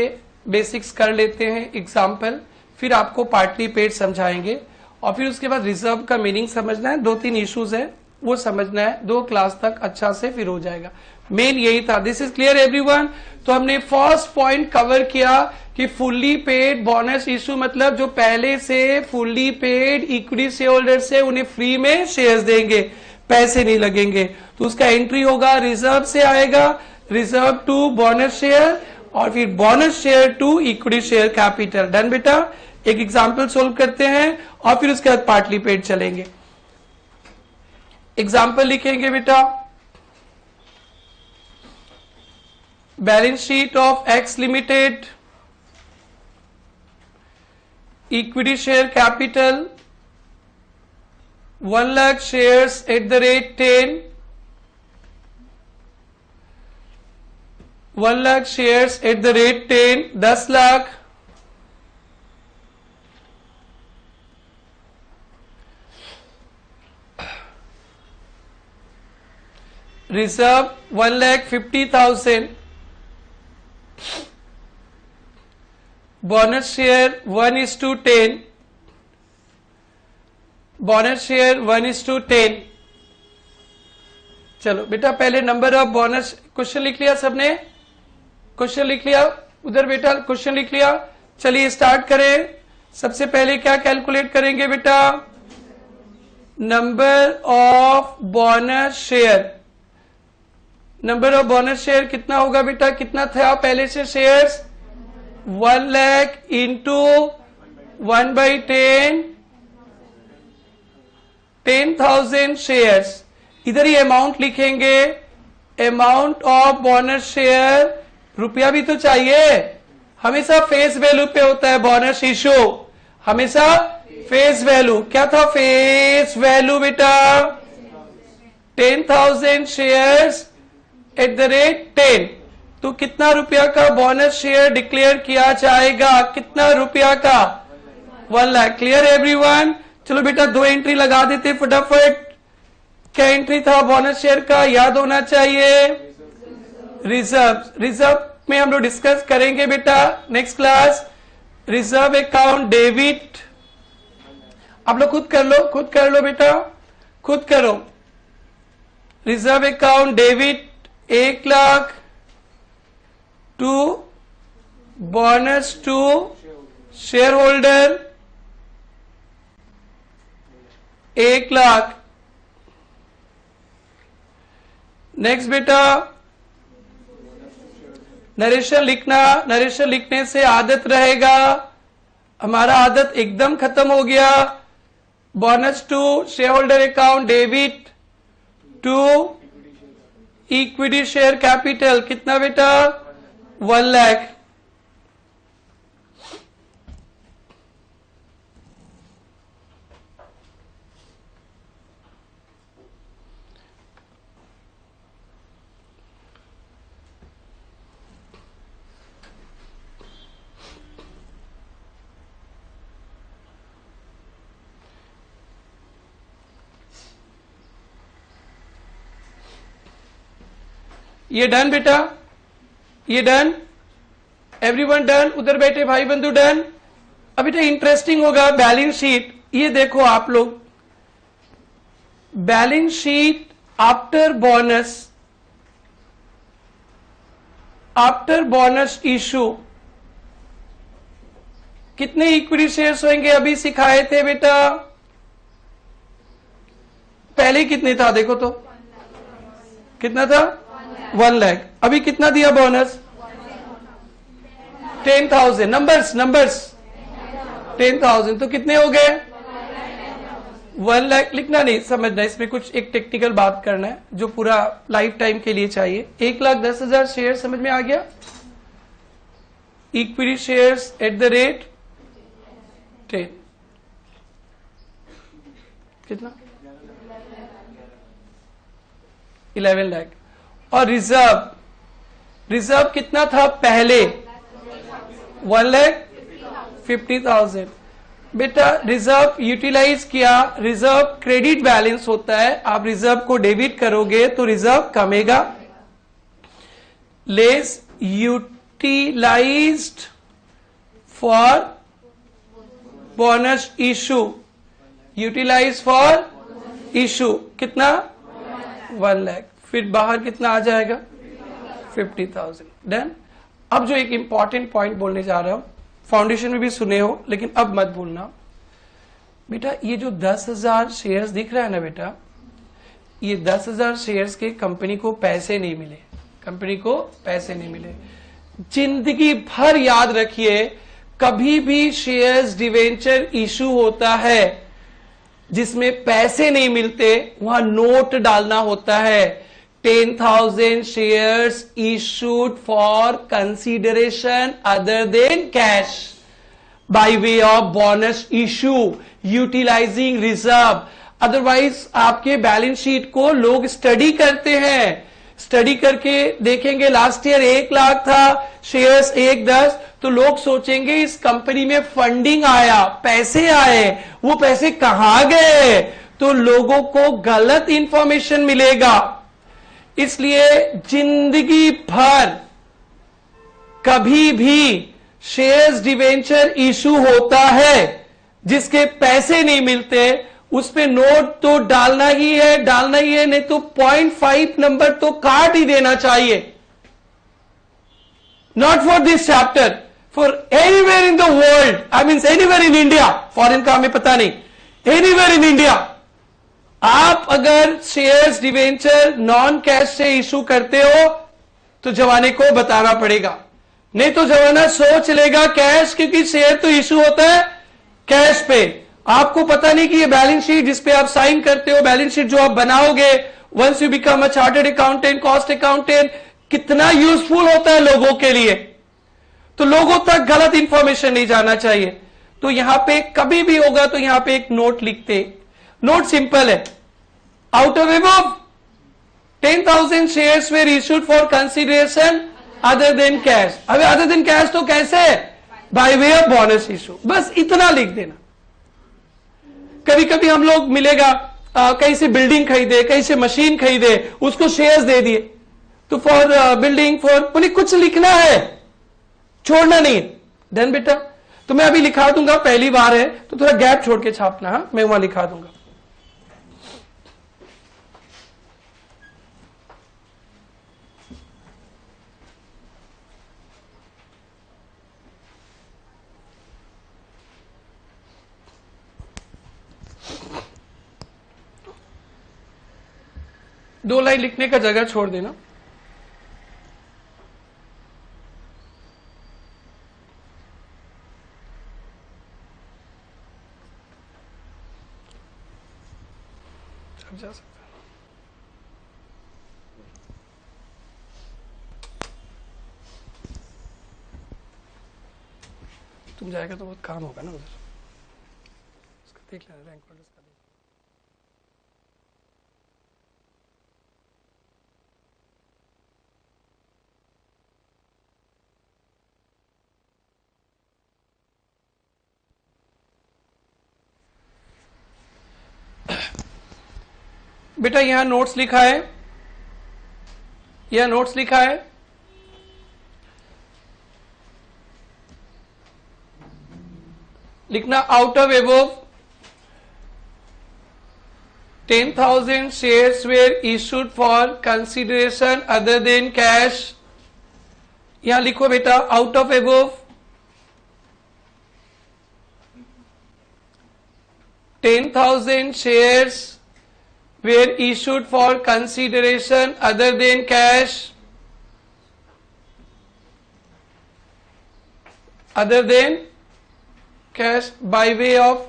बेसिक्स कर लेते हैं एग्जाम्पल, फिर आपको पार्टली पेड समझाएंगे और फिर उसके बाद रिजर्व का मीनिंग समझना है। 2-3 इश्यूज है वो समझना है, 2 क्लास तक अच्छा से फिर हो जाएगा। मेन यही था। This is clear everyone. तो हमने फर्स्ट पॉइंट कवर किया कि फुल्ली पेड बोनस इशू मतलब जो पहले से fully paid equity share holder से उन्हें फ्री में शेयर्स देंगे, पैसे नहीं लगेंगे। तो उसका एंट्री होगा रिजर्व से आएगा, रिजर्व टू बोनस शेयर और फिर bonus share to equity share capital. Done बेटा। एक एग्जाम्पल सोल्व करते हैं और फिर उसके बाद पार्टली पेड चलेंगे। एग्जाम्पल लिखेंगे बेटा, balance sheet of x limited, equity share capital 1 lakh shares at the rate 10, 1 lakh shares at the rate 10, 10 lakh. Reserve 1,50,000, bonus share 1:10, bonus share 1:10। चलो बेटा पहले नंबर ऑफ बोनस, क्वेश्चन लिख लिया सबने? क्वेश्चन लिख लिया उधर बेटा, क्वेश्चन लिख लिया। चलिए स्टार्ट करें। सबसे पहले क्या कैलकुलेट करेंगे बेटा? Number of bonus share. Number of bonus share कितना होगा बेटा? कितना था पहले से शेयर्स? 1 lakh into 1/10, 10,000 shares. इधर ही अमाउंट लिखेंगे, अमाउंट ऑफ बोनस शेयर। रुपया भी तो चाहिए, हमेशा फेस वैल्यू पे होता है बोनस इशू, हमेशा फेस वैल्यू। क्या था फेस वैल्यू बेटा? 10,000 शेयर्स एट द रेट 10। तो कितना रुपया का बोनस शेयर डिक्लेयर किया जाएगा? कितना रुपया का? 1 लाख। Clear everyone? चलो बेटा 2 एंट्री लगा देते फटाफट। क्या एंट्री था बोनस शेयर का? याद होना चाहिए रिजर्व। रिजर्व में हम लोग डिस्कस करेंगे बेटा next class. Reserve account debit, आप लोग खुद कर लो, खुद कर लो बेटा, खुद करो। Reserve account debit 1 lakh to bonus to share holder 1,00,000। Next बेटा नरेशन लिखना, नरेशन लिखने से आदत रहेगा, हमारा आदत एकदम खत्म हो गया। Bonus to share holder account debit to equity share capital कितना बेटा 1,00,000। ये डन बेटा, ये डन, एवरीवन डन, उधर बैठे भाई बंधु डन। अब बेटा इंटरेस्टिंग होगा बैलेंस शीट। ये देखो आप लोग, balance sheet after bonus, after bonus issue कितने इक्विटी शेयर्स होंगे अभी सिखाए थे बेटा, पहले कितने था देखो तो, कितना था 1,00,000। अभी कितना दिया बोनस 10,000। नंबर्स नंबर्स 10,000 तो कितने हो गए 1,00,000। लिखना नहीं, समझना, इसमें कुछ एक टेक्निकल बात करना है जो पूरा लाइफ टाइम के लिए चाहिए। 1,10,000 शेयर समझ में आ गया। Equity shares at the rate 10 कितना 11,00,000। और रिजर्व, रिजर्व कितना था पहले 1,50,000। बेटा रिजर्व यूटिलाइज किया, रिजर्व क्रेडिट बैलेंस होता है, आप रिजर्व को डेबिट करोगे तो रिजर्व कमेगा। Less utilized for bonus issue, utilize for issue कितना 1,00,000। फिर बाहर कितना आ जाएगा 50,000। डन। अब जो एक इंपॉर्टेंट पॉइंट बोलने जा रहा हूं, फाउंडेशन में भी सुने हो लेकिन अब मत भूलना बेटा, ये जो 10,000 शेयर्स दिख रहा है ना बेटा, ये 10,000 शेयर्स के कंपनी को पैसे नहीं मिले, कंपनी को पैसे नहीं मिले। जिंदगी भर याद रखिए, कभी भी शेयर्स डिवेंचर इशू होता है जिसमें पैसे नहीं मिलते, वहां नोट डालना होता है 10,000 shares issued for consideration other than cash by way of bonus issue utilizing reserve। Otherwise आपके बैलेंस शीट को लोग स्टडी करते हैं, स्टडी करके देखेंगे लास्ट ईयर 1,00,000 था, शेयर्स 1,10, तो लोग सोचेंगे इस कंपनी में फंडिंग आया, पैसे आए, वो पैसे कहां गए, तो लोगों को गलत इंफॉर्मेशन मिलेगा। इसलिए जिंदगी भर कभी भी शेयर्स डिवेंचर इशू होता है जिसके पैसे नहीं मिलते, उस पे नोट तो डालना ही है, डालना ही है, नहीं तो 0.5 नंबर तो काट ही देना चाहिए। Not for this chapter, for anywhere in the world, I mean anywhere in India, foreign का हमें पता नहीं, एनीवेयर इन इंडिया आप अगर शेयर्स डिवेंचर नॉन कैश से इशू करते हो तो जवाने को बताना पड़ेगा, नहीं तो जवाना सोच लेगा कैश, क्योंकि शेयर तो इशू होता है कैश पे। आपको पता नहीं कि ये बैलेंस शीट जिसपे आप साइन करते हो, बैलेंस शीट जो आप बनाओगे once you become a chartered accountant, cost accountant, कितना यूजफुल होता है लोगों के लिए। तो लोगों तक गलत इंफॉर्मेशन नहीं जाना चाहिए। तो यहां पे कभी भी होगा तो यहां पे एक नोट लिखते, नोट सिंपल है, out of above 10,000 shares were issued for consideration other than cash. अबे अदर देन कैश तो कैसे, by way of bonus issue, बस इतना लिख देना। कभी कभी हम लोग मिलेगा कहीं से बिल्डिंग खरीदे, कहीं से मशीन खरीदे, उसको शेयर्स दे दिए, तो फॉर बिल्डिंग फॉर पुलिस कुछ लिखना है, छोड़ना नहीं। देन बेटा तो मैं अभी लिखा दूंगा, पहली बार है तो थोड़ा गैप छोड़ के छापना, हाँ मैं वहां लिखा दूंगा। 2 लाइन लिखने का जगह छोड़ देना। जा सकता है। तुम जाएगा तो बहुत काम होगा ना उधर, उसका देख लेना रैंक ऑर्डर का। बेटा यहां नोट्स लिखा है, यह नोट्स लिखा है। लिखना out of above 10,000 shares were issued for consideration other than cash। यहां लिखो बेटा out of above 10,000 shares were issued for consideration other than cash, other than cash by way of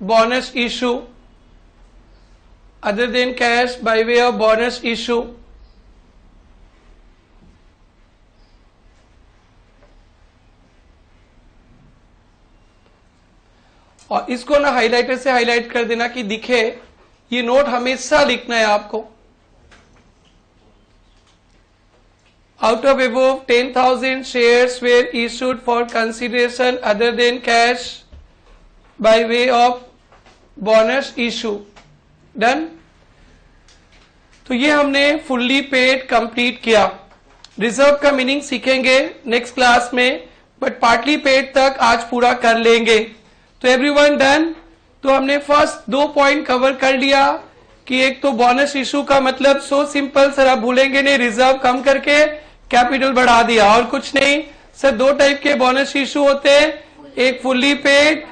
bonus issue, other than cash by way of bonus issue। और इसको ना highlighter से highlight कर देना कि दिखे। ये नोट हमेशा लिखना है आपको। Out of above 10,000 shares were issued for consideration other than cash by way of bonus issue। Done. तो ये हमने फुल्ली पेड कंप्लीट किया। रिजर्व का मीनिंग सीखेंगे नेक्स्ट क्लास में, बट पार्टली पेड तक आज पूरा कर लेंगे। तो एवरीवन डन। तो हमने फर्स्ट 2 पॉइंट कवर कर लिया कि एक तो बोनस इशू का मतलब सो सिंपल सर, आप भूलेंगे नहीं, रिजर्व कम करके कैपिटल बढ़ा दिया और कुछ नहीं सर। 2 टाइप के बोनस इशू होते हैं, एक फुल्ली पेड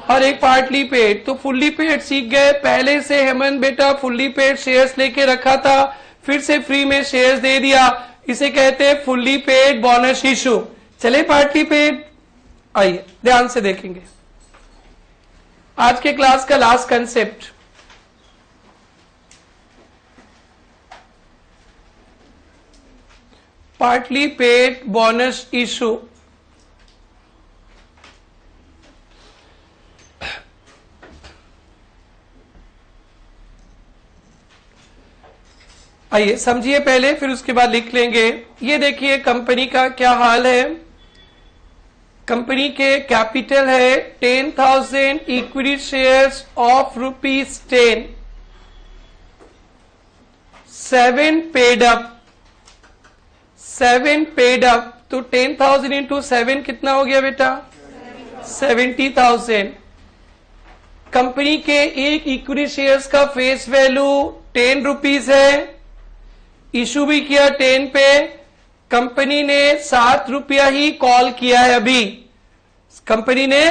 और एक पार्टली पेड। तो फुल्ली पेड सीख गए। पहले से हेमंत बेटा फुल्ली पेड शेयर्स लेके रखा था, फिर से फ्री में शेयर्स दे दिया, इसे कहते हैं फुल्ली पेड बोनस इशू। चले पार्टली पेड, आइए ध्यान से देखेंगे आज के क्लास का last concept. Partly paid bonus issue. आइए समझिए पहले, फिर उसके बाद लिख लेंगे। ये देखिए कंपनी का क्या हाल है। कंपनी के कैपिटल है 10,000 equity shares of ₹10। 7 paid up, 7 paid up. तो 10,000 इंटू 7 कितना हो गया बेटा? 70,000। कंपनी के एक इक्विटी शेयर्स का फेस वैल्यू 10 रुपीज है। इशू भी किया 10 पे। कंपनी ने 7 रुपया ही कॉल किया है। अभी कंपनी ने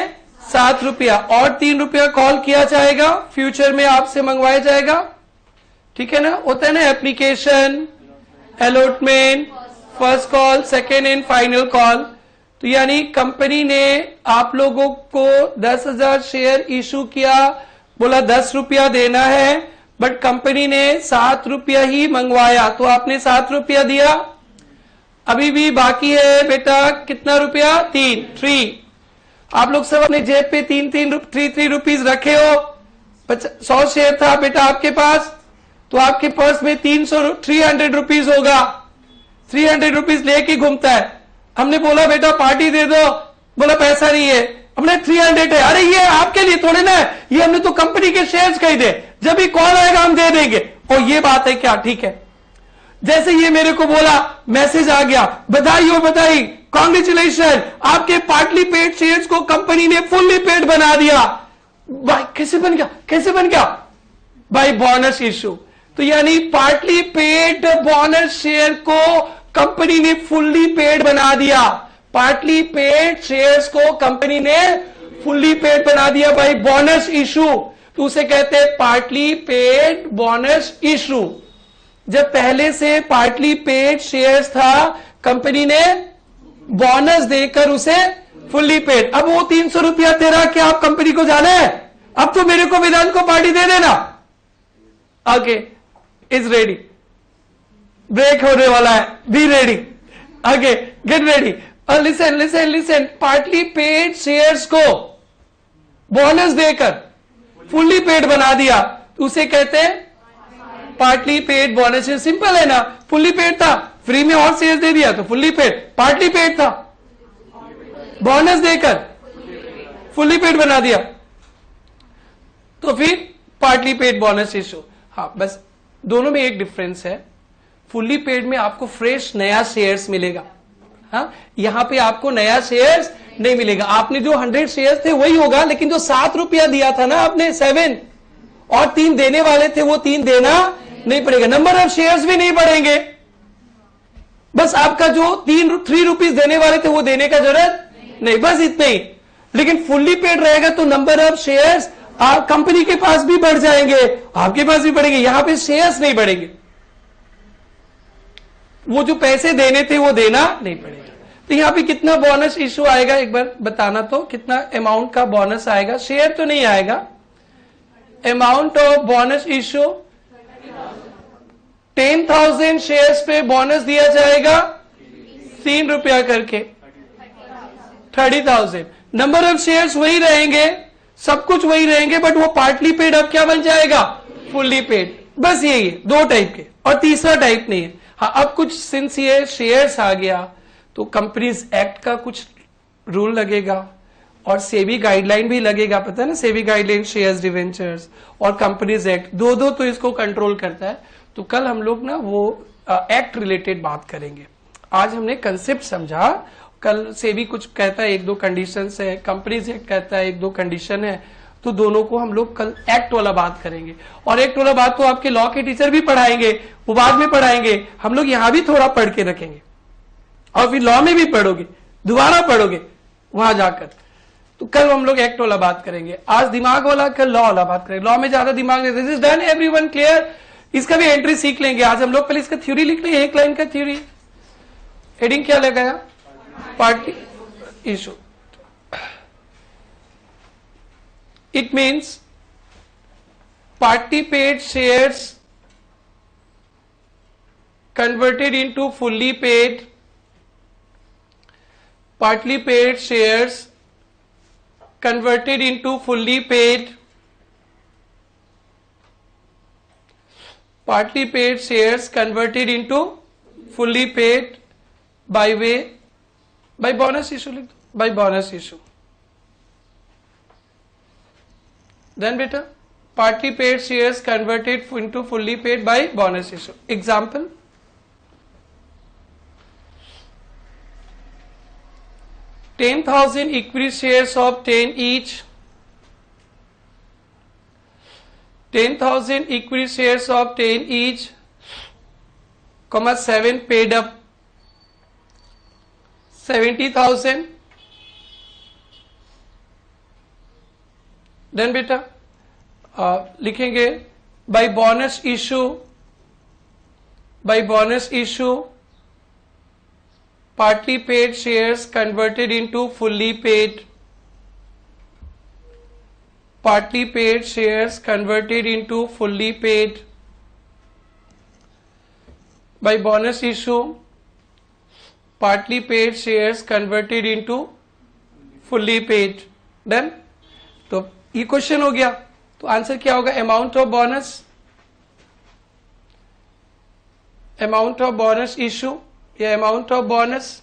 7 रुपया और 3 रुपया कॉल किया जाएगा, फ्यूचर में आपसे मंगवाया जाएगा। ठीक है ना, होता है ना application, allotment, first call, second and final call. तो यानी कंपनी ने आप लोगों को 10,000 शेयर इशू किया, बोला 10 रुपया देना है, बट कंपनी ने 7 रुपया ही मंगवाया, तो आपने 7 रुपया दिया। अभी भी बाकी है बेटा कितना रुपया? 3। आप लोग सब अपने जेब पे 3 रुपीज रखे हो। 100 शेयर था बेटा आपके पास, तो आपके पर्स में 300 रुपीज होगा। 300 रुपीज लेके घूमता है। हमने बोला बेटा पार्टी दे दो, बोला पैसा नहीं है। हमने 300 है। अरे ये आपके लिए थोड़े ना है, ये हमने तो कंपनी के शेयर्स खरीदे, जब भी कॉल आएगा हम दे देंगे। और ये बात है क्या? ठीक है। जैसे ये मेरे को बोला, मैसेज आ गया, बधाई हो बधाई, कॉन्ग्रेचुलेशन, आपके पार्टली पेड शेयर्स को कंपनी ने फुल्ली पेड बना दिया। भाई कैसे बन गया? कैसे बन गया भाई? Bonus issue. तो यानी पार्टली पेड बोनस शेयर को कंपनी ने फुल्ली पेड बना दिया। पार्टली पेड शेयर्स को कंपनी ने फुल्ली पेड बना दिया भाई, बोनस इशू। तो उसे कहते हैं पार्टली पेड बोनस इशू। जब पहले से पार्टली पेड शेयर्स था, कंपनी ने बोनस देकर उसे फुल्ली पेड। अब वो 300 रुपया तेरा क्या आप कंपनी को जाना है? अब तो मेरे को वेदांत को पार्टी दे देना। ओके, इज रेडी, ब्रेक होने वाला है, be ready. Okay, get ready. Listen listen listen, partly paid shares को बोनस देकर फुल्ली पेड बना दिया, उसे कहते हैं पार्टली पेड बोनस। सिंपल है ना, फुल्ली पेड था, फ्री में और शेयर्स दे दिया तो फुल्ली पेड, पार्टली पेड था, बोनस देकर फुल्ली पेड बना दिया, तो फिर पार्टली पेड बोनस इशू। हाँ, बस दोनों में एक डिफरेंस है। फुल्ली पेड में आपको फ्रेश नया शेयर्स मिलेगा, हाँ, यहां पे आपको नया शेयर्स नहीं मिलेगा। आपने जो 100 शेयर्स थे वही होगा, लेकिन जो 7 रुपया दिया था ना आपने, 7 और 3 देने वाले थे, वो 3 देना नहीं पड़ेगा। नंबर ऑफ शेयर्स भी नहीं बढ़ेंगे, बस आपका जो 3 रुपीज देने वाले थे वो देने का जरूरत नहीं, बस इतना ही। लेकिन फुल्ली पेड रहेगा तो नंबर ऑफ शेयर्स कंपनी के पास भी बढ़ जाएंगे, आपके पास भी बढ़ेंगे, यहां पे शेयर्स नहीं बढ़ेंगे। वो जो पैसे देने थे वो देना नहीं पड़ेगा। तो यहां पे कितना बोनस इशू आएगा एक बार बताना, तो कितना अमाउंट का बोनस आएगा? शेयर तो नहीं आएगा। Amount of bonus issue 10,000 shares पे बोनस दिया जाएगा 3 रुपया करके, 30,000। नंबर ऑफ शेयर्स वही रहेंगे, सब कुछ वही रहेंगे, बट वो पार्टली पेड अब क्या बन जाएगा? Fully paid. बस यही है, 2 टाइप के, और तीसरा टाइप नहीं है। हाँ, अब कुछ सिंस ये शेयर्स आ गया तो कंपनीज एक्ट का कुछ रूल लगेगा और सेबी गाइडलाइन भी लगेगा, पता है ना, सेबी गाइडलाइन, शेयर्स डिवेंचर्स और कंपनीज एक्ट, दो तो इसको कंट्रोल करता है। तो कल हम लोग ना वो एक्ट रिलेटेड बात करेंगे। आज हमने कंसेप्ट समझा, कल सेबी कुछ कहता है 1-2 कंडीशंस है, कंपनीज एक्ट कहता है 1-2 कंडीशन है, तो दोनों को हम लोग कल एक्ट वाला बात करेंगे। और एक्ट वाला बात तो आपके लॉ के टीचर भी पढ़ाएंगे, वो बाद में पढ़ाएंगे, हम लोग यहां भी थोड़ा पढ़ के रखेंगे, और फिर लॉ में भी पढ़ोगे, दोबारा पढ़ोगे वहां जाकर। तो कल हम लोग एक्ट वाला बात करेंगे, आज दिमाग वाला, कल लॉ वाला बात करेंगे। लॉ में ज्यादा दिमाग नहीं, this is done, everyone clear? इसका भी एंट्री सीख लेंगे आज हम लोग। पहले इसका थ्योरी लिख लेंगे, एक लाइन का थ्योरी। हेडिंग क्या लगाया? Party issue. It means party paid shares converted into fully paid, partly paid shares converted into fully paid, partly paid shares converted into fully paid by bonus issue, by bonus issue. Then beta, partly paid shares converted into fully paid by bonus issue. Example, $10,000 equity shares of 10 each. 10,000 equity shares of 10 each, comma 7 paid up 70,000. Then बेटा लिखेंगे by bonus issue, by bonus issue partly paid shares converted into fully paid, partly paid shares converted into fully paid, by bonus issue partly paid shares converted into fully paid. Done? तो ये question हो गया, तो answer क्या होगा? Amount of bonus, amount of bonus issue या amount of bonus,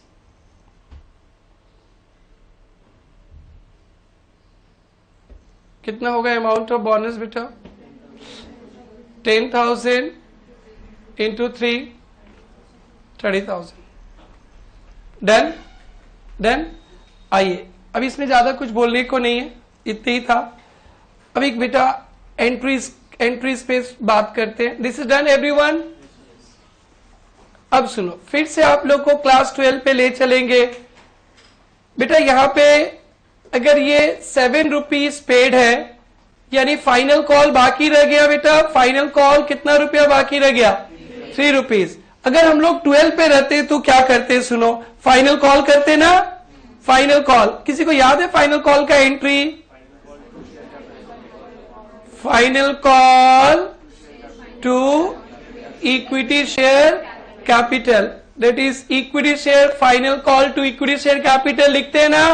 कितना होगा अमाउंट ऑफ बोनस बेटा? 10,000 इंटू 3, 30,000. Done done. आइए, अब इसमें ज्यादा कुछ बोलने को नहीं है, इतना ही था। अब एक बेटा एंट्रीज पे बात करते हैं। This is done everyone? अब सुनो, फिर से आप लोग को क्लास 12 पे ले चलेंगे। बेटा यहां पे अगर ये 7 रुपीज पेड है, यानी फाइनल कॉल बाकी रह गया बेटा, फाइनल कॉल कितना रुपया बाकी रह गया? ₹3। अगर हम लोग 12 पे रहते तो क्या करते, सुनो, फाइनल कॉल करते ना, फाइनल कॉल। किसी को याद है फाइनल कॉल का entry? Final call to equity share capital, that is equity share, final call to equity share capital लिखते हैं ना।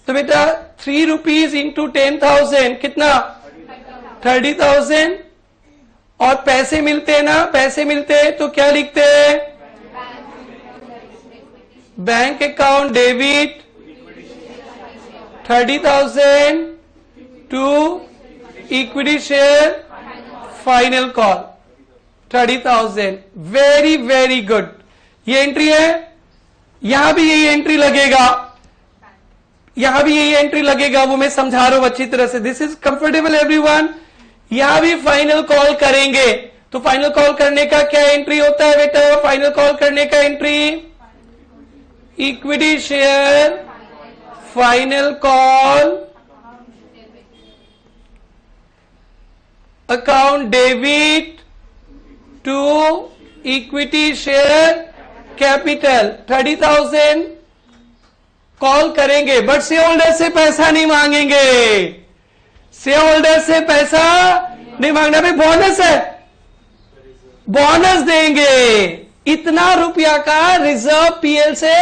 तो बेटा ₹3 इंटू 10,000 कितना? 30,000। और पैसे मिलते हैं ना, पैसे मिलते हैं तो क्या लिखते हैं? Bank account debit 30,000 to equity share final call 30,000। Very very good. ये एंट्री है, यहां भी यही एंट्री लगेगा, यहां भी यही एंट्री लगेगा, वो मैं समझा रहा हूं अच्छी तरह से। This is comfortable everyone. यहां भी फाइनल कॉल करेंगे तो फाइनल कॉल करने का क्या एंट्री होता है बेटा? फाइनल कॉल करने का entry equity share final call account debit to equity share capital 30,000 call करेंगे, बट शेयर होल्डर से पैसा नहीं मांगेंगे, शेयर होल्डर से पैसा नहीं मांगना। भाई बोनस है, बोनस देंगे, इतना रुपया का रिजर्व पीएल से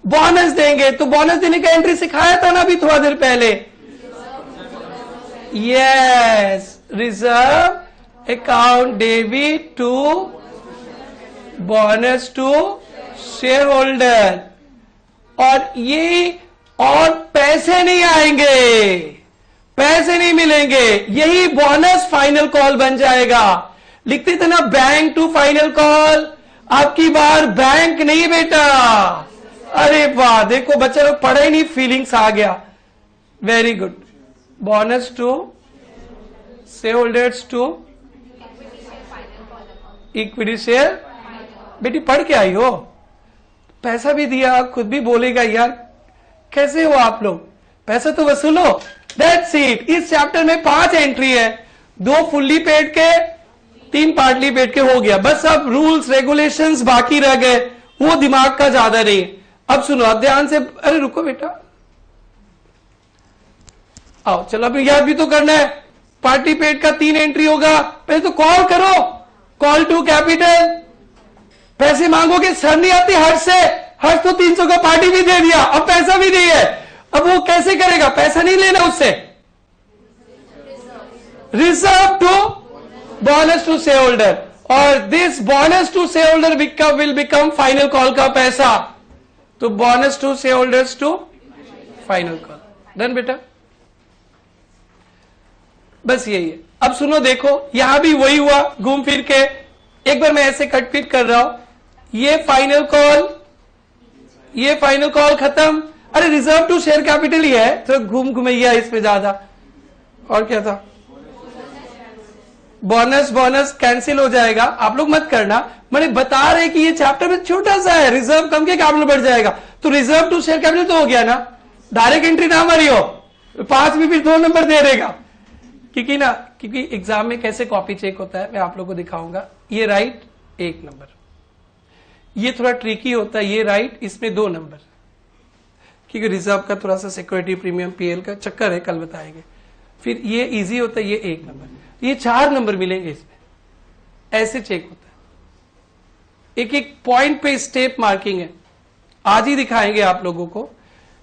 बोनस देंगे। तो बोनस देने का एंट्री सिखाया था ना अभी थोड़ा देर पहले। Yes, reserve account debit to bonus to share holder. और ये, और पैसे नहीं आएंगे, पैसे नहीं मिलेंगे, यही बोनस फाइनल कॉल बन जाएगा। लिखते थे ना बैंक टू फाइनल कॉल, आपकी बार बैंक नहीं बेटा। अरे वाह, देखो बच्चे लोग पढ़े ही नहीं, फीलिंग्स आ गया। Very good. Bonus to share holders to equity share. बेटी पढ़ के आई हो, पैसा भी दिया, खुद भी बोलेगा यार कैसे हो आप लोग, पैसा तो वसूलो। That's it. इस चैप्टर में 5 एंट्री है, 2 फुल्ली पेड के, 3 पार्टली पेड के, हो गया। बस अब रूल्स रेगुलेशंस बाकी रह गए, वो दिमाग का ज्यादा नहीं। अब सुनो, अब ध्यान से, अरे रुको बेटा, आओ चलो अभी याद भी तो करना है। पार्टी पेड का 3 एंट्री होगा, पहले तो कॉल करो, कॉल टू कैपिटल। पैसे मांगोगे, सर नहीं आती हर्ष से, हर्ष तो 300 का पार्टी भी दे दिया, अब पैसा भी नहीं है, अब वो कैसे करेगा? पैसा नहीं लेना उससे, reserve to bonus to share holder, और this bonus to share holder will become final call का पैसा। तो bonus to share holders to final call. Done बेटा, बस यही है। अब सुनो, देखो यहां भी वही हुआ घूम फिर के। एक बार मैं ऐसे कट पीट कर रहा हूं, ये फाइनल कॉल, ये फाइनल कॉल खत्म। अरे रिजर्व टू शेयर कैपिटल ही है, तो घूम घुमैया इसमें ज्यादा। और क्या था? बोनस, बोनस कैंसिल हो जाएगा, आप लोग मत करना, मैंने बता रहे कि ये चैप्टर में छोटा सा है, रिजर्व कम के कैपिटल बढ़ जाएगा, तो रिजर्व टू शेयर कैपिटल तो हो गया ना, डायरेक्ट एंट्री ना मरी हो, 5 भी फिर 2 नंबर दे देगा। क्योंकि एग्जाम में कैसे कॉपी चेक होता है मैं आप लोगों को दिखाऊंगा। ये राइट 1 नंबर, ये थोड़ा ट्रिकी होता है, ये राइट, इसमें 2 नंबर, क्योंकि रिजर्व का थोड़ा सा सिक्योरिटी प्रीमियम पीएल का चक्कर है, कल बताएंगे। फिर ये इजी होता है, ये 1 नंबर, ये 4 नंबर मिलेंगे इसमें, ऐसे चेक होता है। एक एक पॉइंट पे स्टेप मार्किंग है, आज ही दिखाएंगे आप लोगों को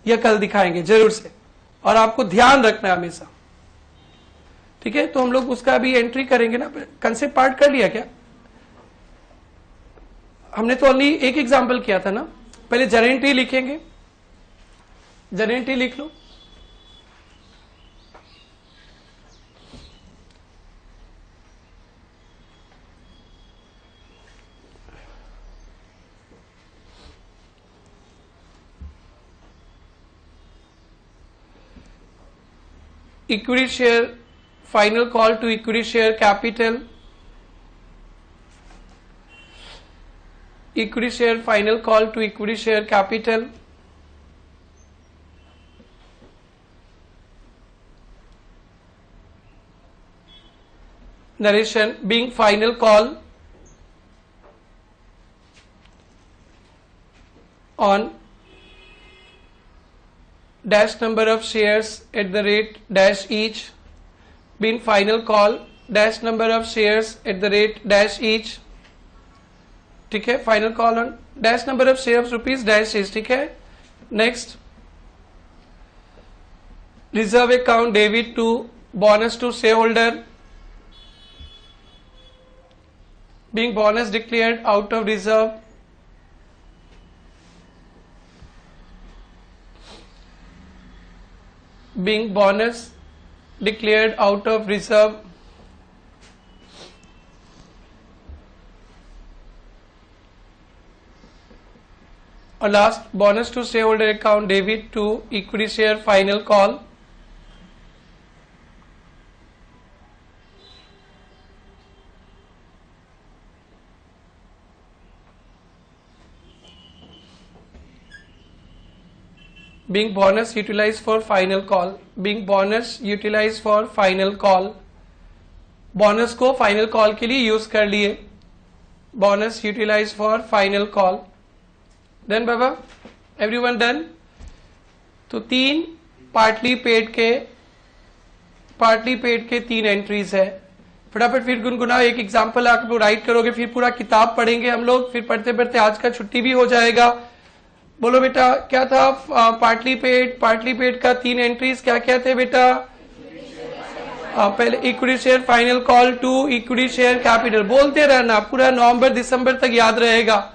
या कल दिखाएंगे जरूर से, और आपको ध्यान रखना है हमेशा, ठीक है? तो हम लोग उसका भी एंट्री करेंगे ना। कंसेप्ट पार्ट कर लिया क्या हमने? तो ओनली एक एग्जांपल किया था ना। पहले जर्नल एंट्री लिखेंगे, जर्नल एंट्री लिख लो। Equity share final call to equity share capital, equity share final call to equity share capital, narration being final call on dash number of shares at the rate dash each being final call dash number of shares at the rate dash each. ठीक है, final call on dash number of shares rupees dash is. ठीक है, next reserve account debit to bonus to share holder being bonus declared out of reserve. Being bonus declared out of reserve. और last bonus to share holder account debit to equity share final call. being bonus utilized for final call. being bonus utilized for final call. बोनस को final call के लिए use कर लिए. Bonus utilize for final call. Done बाबा, everyone done. तो तीन partly paid के तीन एंट्रीज है. फटाफट फिर गुनगुनाओ, एक एग्जांपल आप लोग राइट करोगे, फिर पूरा किताब पढ़ेंगे हम लोग, फिर पढ़ते पढ़ते आज का छुट्टी भी हो जाएगा. बोलो बेटा क्या था पार्टली पेड का तीन एंट्रीज क्या क्या थे बेटा? पहले equity share final call to equity share capital. बोलते रहना, पूरा नवंबर दिसंबर तक याद रहेगा.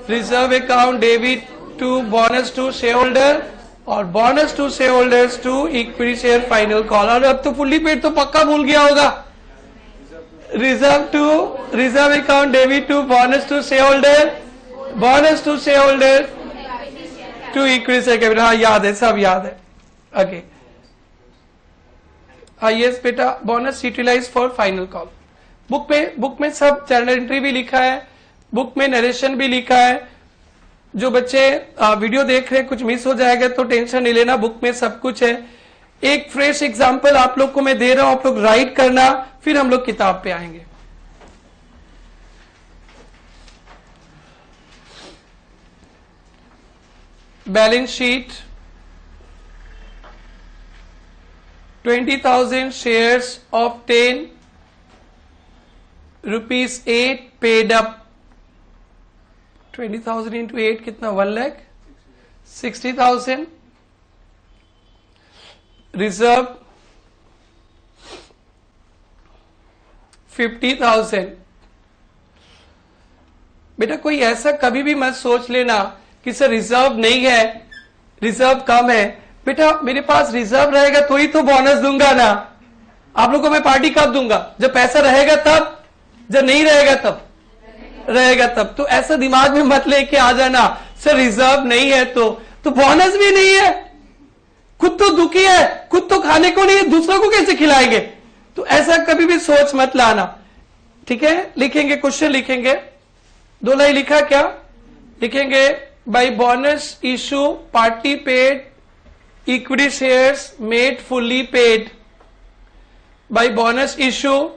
Reserve account debit to bonus to share holder और bonus to share holders to equity share final call. और अब तो फुल्ली पेड तो पक्का भूल गया होगा. Reserve account debit to bonus to share holder, bonus to share holder to equity share capital. हाँ याद है, सब याद है. ओके हाँ यस बेटा, bonus utilize for final call. Book में सब जर्नल एंट्री भी लिखा है, बुक में नरेशन भी लिखा है. जो बच्चे वीडियो देख रहे हैं कुछ मिस हो जाएगा तो टेंशन नहीं लेना, बुक में सब कुछ है. एक फ्रेश एग्जांपल आप लोग को मैं दे रहा हूं, आप लोग राइट करना, फिर हम लोग किताब पे आएंगे. Balance sheet 20,000 shares of 10 rupees 8 paid up. 20,000 into 8 कितना? 1,60,000. रिजर्व 50,000. बेटा कोई ऐसा कभी भी मत सोच लेना कि सर रिजर्व नहीं है, रिजर्व कम है. बेटा मेरे पास रिजर्व रहेगा तो ही तो बोनस दूंगा ना. आप लोगों को मैं पार्टी कब दूंगा? जब पैसा रहेगा तब, जब नहीं रहेगा तब. रहेगा तब. तो ऐसा दिमाग में मत लेके आ जाना सर रिजर्व नहीं है तो बोनस भी नहीं है. खुद तो दुखी है, खुद तो खाने को नहीं है, दूसरों को कैसे खिलाएंगे? तो ऐसा कभी भी सोच मत लाना. ठीक है, लिखेंगे, क्वेश्चन लिखेंगे. 2 लाइन लिखा क्या? लिखेंगे by bonus issue partly paid equity shares made fully paid. By bonus issue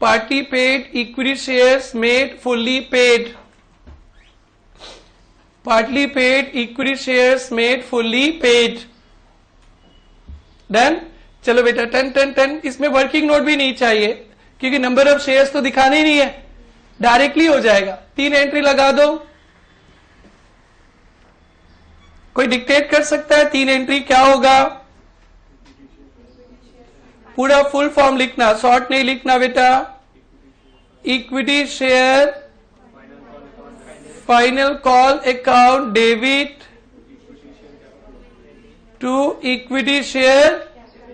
party paid equity shares made fully paid. Partly paid equity shares made fully paid. Done? चलो बेटा 10. इसमें वर्किंग नोट भी नहीं चाहिए क्योंकि नंबर ऑफ शेयर्स तो दिखाने ही नहीं है, डायरेक्टली हो जाएगा. 3 एंट्री लगा दो. कोई डिक्टेट कर सकता है 3 एंट्री क्या होगा? पूरा फुल फॉर्म लिखना, शॉर्ट नहीं लिखना बेटा. Equity share final call account debit to equity share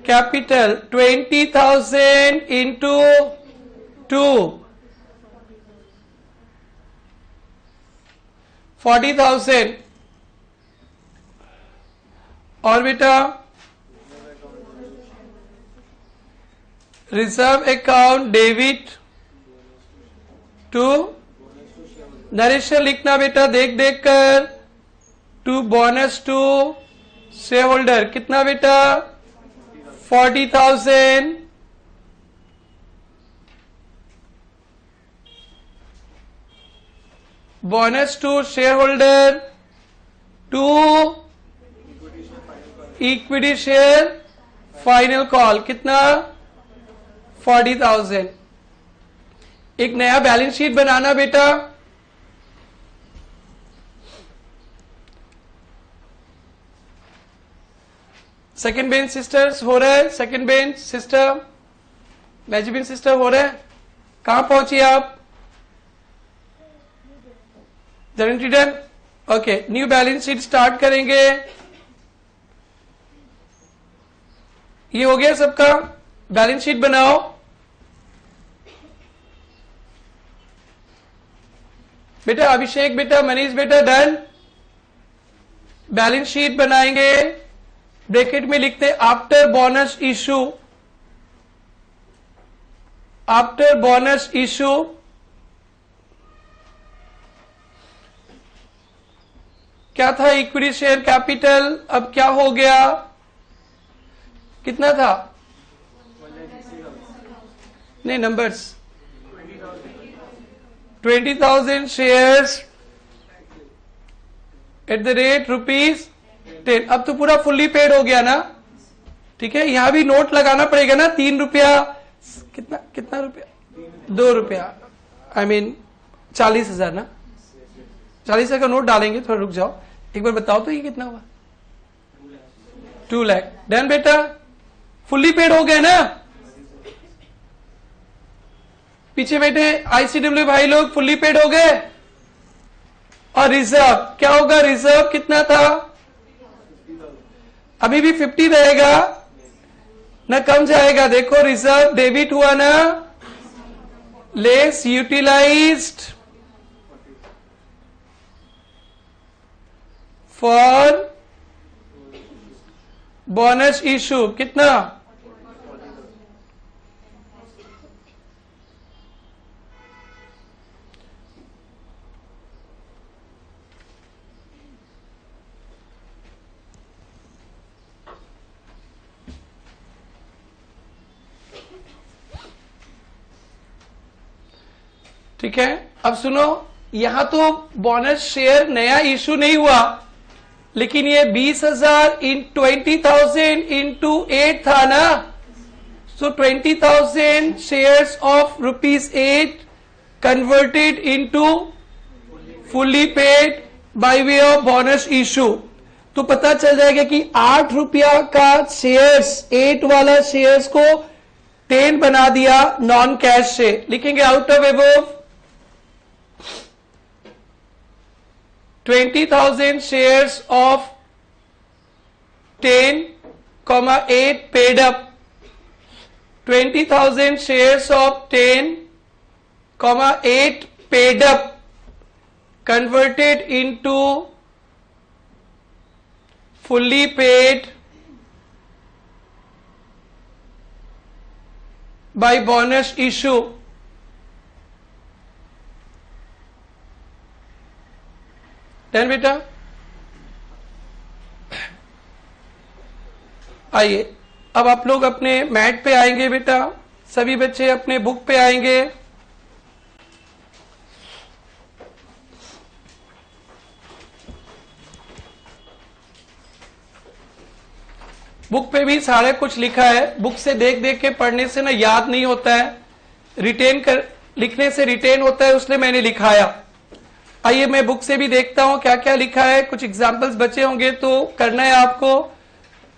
capital 20,000 into 2 40,000. और बेटा reserve account debit to narration लिखना बेटा देख देख कर. To bonus to share holder कितना बेटा? 40,000. Bonus to share holder to equity share final call कितना 40,000। एक नया बैलेंस शीट बनाना बेटा। सेकंड बेंच सिस्टर्स हो रहा है, सेकंड बेंच सिस्टर मैजिबिन सिस्टर हो रहा है। कहां पहुंची आप? General done. Okay, new balance sheet start करेंगे। ये हो गया सबका, बैलेंस शीट बनाओ। बेटा अभिषेक बेटा, मनीष बेटा, डन। बैलेंस शीट बनाएंगे, ब्रैकेट में लिखते after bonus issue, after bonus issue क्या था? Equity share capital. अब क्या हो गया? कितना था? नहीं, numbers 20,000 shares at the rate ₹10। अब तो पूरा फुल्ली पेड हो गया ना? ठीक है, यहां भी नोट लगाना पड़ेगा ना। 3 रुपया, कितना कितना रुपया? 2 रुपया, आई मीन 40,000 ना। 40,000 का नोट डालेंगे। थोड़ा रुक जाओ, एक बार बताओ तो ये कितना हुआ? 2 लाख। डन बेटा, फुल्ली पेड हो गया ना? पीछे बैठे आईसीडब्ल्यू भाई लोग फुल्ली पेड हो गए। और रिजर्व क्या होगा? रिजर्व कितना था? अभी भी 50 रहेगा ना, कम जाएगा? देखो रिजर्व डेबिट हुआ ना, less utilized for bonus issue कितना? ठीक है, अब सुनो, यहां तो बोनस शेयर नया इशू नहीं हुआ, लेकिन ये 20,000 इन 20,000 इंटू 8 था ना। सो 20,000 shares of ₹8 converted into fully paid by way of bonus issue. तो पता चल जाएगा कि 8 रुपया का शेयर्स, 8 वाला शेयर्स को 10 बना दिया नॉन कैश से। लिखेंगे out of above 20,000 shares of 10,8 paid up. 20,000 shares of 10,8 paid up converted into fully paid by bonus issue. Done बेटा, आइए अब आप लोग अपने मैट पे आएंगे बेटा। सभी बच्चे अपने बुक पे आएंगे। बुक पे भी सारा कुछ लिखा है। बुक से देख देख के पढ़ने से ना याद नहीं होता है, लिखने से रिटेन होता है, उसलिए मैंने लिखाया। आइए मैं बुक से भी देखता हूं क्या क्या लिखा है। कुछ एग्जाम्पल्स बचे होंगे तो करना है आपको।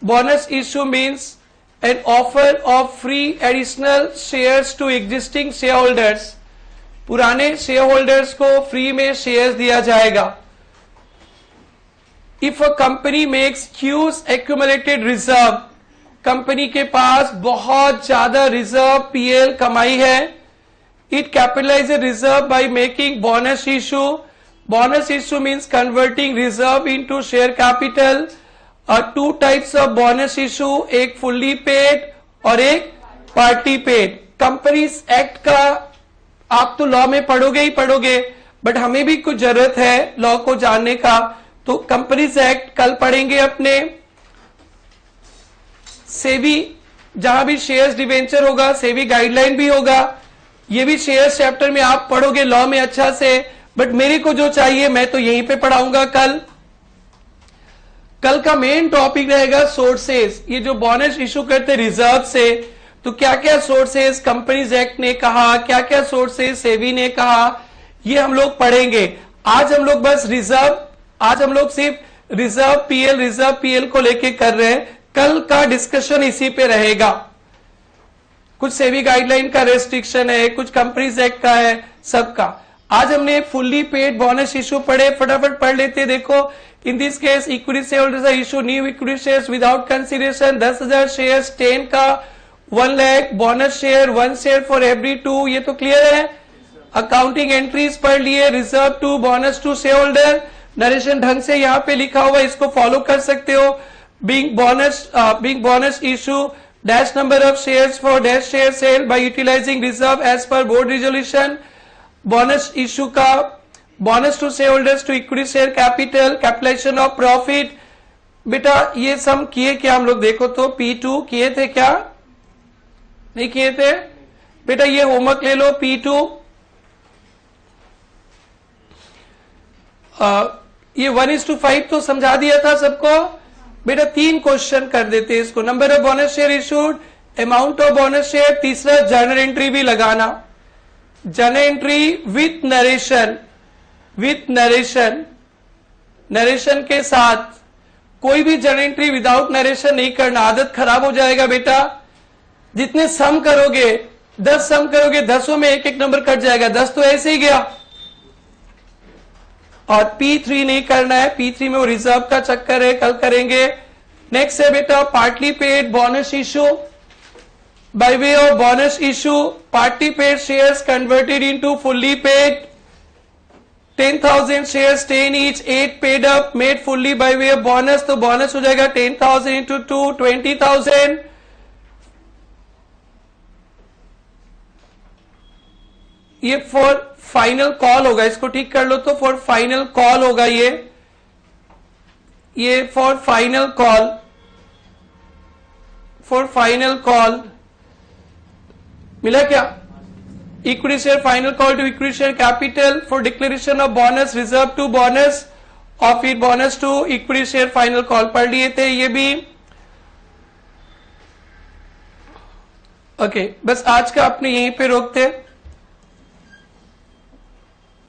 Bonus issue means an offer of free additional shares to existing share holders. पुराने शेयर होल्डर्स को फ्री में शेयर्स दिया जाएगा। If a company makes huge accumulated reserve, company के पास बहुत ज्यादा रिजर्व पीएल कमाई है, it capitalizes reserve by making bonus issue. Bonus issue means converting reserve into share capital. 2 types of bonus issue, एक fully paid और एक party paid. Companies Act का आप तो लॉ में पढ़ोगे ही पढ़ोगे, बट हमें भी कुछ जरूरत है लॉ को जानने का। तो कंपनीज एक्ट कल पढ़ेंगे अपने। सेबी, जहां भी शेयर्स डिवेंचर होगा, सेबी गाइडलाइन भी होगा। ये भी शेयर्स चैप्टर में आप पढ़ोगे लॉ में अच्छा से, बट मेरे को जो चाहिए मैं तो यहीं पे पढ़ाऊंगा कल। कल का मेन टॉपिक रहेगा सोर्सेस। ये जो बोनस इशू करते रिजर्व से, तो क्या क्या सोर्सेस कंपनीज एक्ट ने कहा, क्या क्या सोर्सेस सेबी ने कहा, ये हम लोग पढ़ेंगे। आज हम लोग बस रिजर्व, आज हम लोग सिर्फ रिजर्व पीएल को लेके कर रहे हैं। कल का डिस्कशन इसी पे रहेगा। कुछ सेबी गाइडलाइन का रेस्ट्रिक्शन है, कुछ कंपनीज एक्ट का है, सबका। आज हमने फुल्ली पेड बोनस इशू पढ़े, फटाफट पढ़ लेते। देखो, in this case equity share holders issue new equity shares without consideration 10,000 shares, 10 का 1 lakh, bonus share 1 share for every 2। ये तो क्लियर है। अकाउंटिंग एंट्रीज पढ़ लिए, reserve to, bonus to share holder, narration ढंग से यहाँ पे लिखा हुआ, इसको फॉलो कर सकते हो। Being bonus issue dash number of shares for dash share sale by utilizing reserve as per board resolution। Bonus issue का bonus to share holders to equity share capital, capitalization of profit. बेटा ये सब किए क्या हम लोग? देखो तो P2 किए थे क्या? नहीं किए थे बेटा, ये होमवर्क ले लो। P2 ये 1:5 तो समझा दिया था सबको। बेटा 3 क्वेश्चन कर देते हैं इसको। Number of bonus share issued, amount of bonus share, तीसरा जर्नल एंट्री भी लगाना, जर्नल एंट्री विथ नरेशन के साथ। कोई भी जर्नल एंट्री विदाउट नरेशन नहीं करना, आदत खराब हो जाएगा बेटा। जितने सम करोगे, 10 सम करोगे, 10 में एक एक नंबर कट जाएगा, 10 तो ऐसे ही गया। और P3 नहीं करना है, P3 में वो रिजर्व का चक्कर है, कल करेंगे। नेक्स्ट है बेटा partly paid bonus issue. Bye way of bonus issue, partly paid shares converted into fully paid, 10,000 shares, 10 each, 8 paid up, made fully bye way of bonus. तो बोनस हो जाएगा 10,000 इंटू 2, 20,000। ये फॉर फाइनल कॉल होगा, इसको ठीक कर लो। तो for final call होगा ये फॉर फाइनल कॉल मिला क्या? Equity share final call to equity share capital for declaration of bonus, reserve to bonus और फिर bonus to equity share final call पढ़ लिए थे ये भी। ओके, बस आज का अपने यहीं पे रोकते हैं।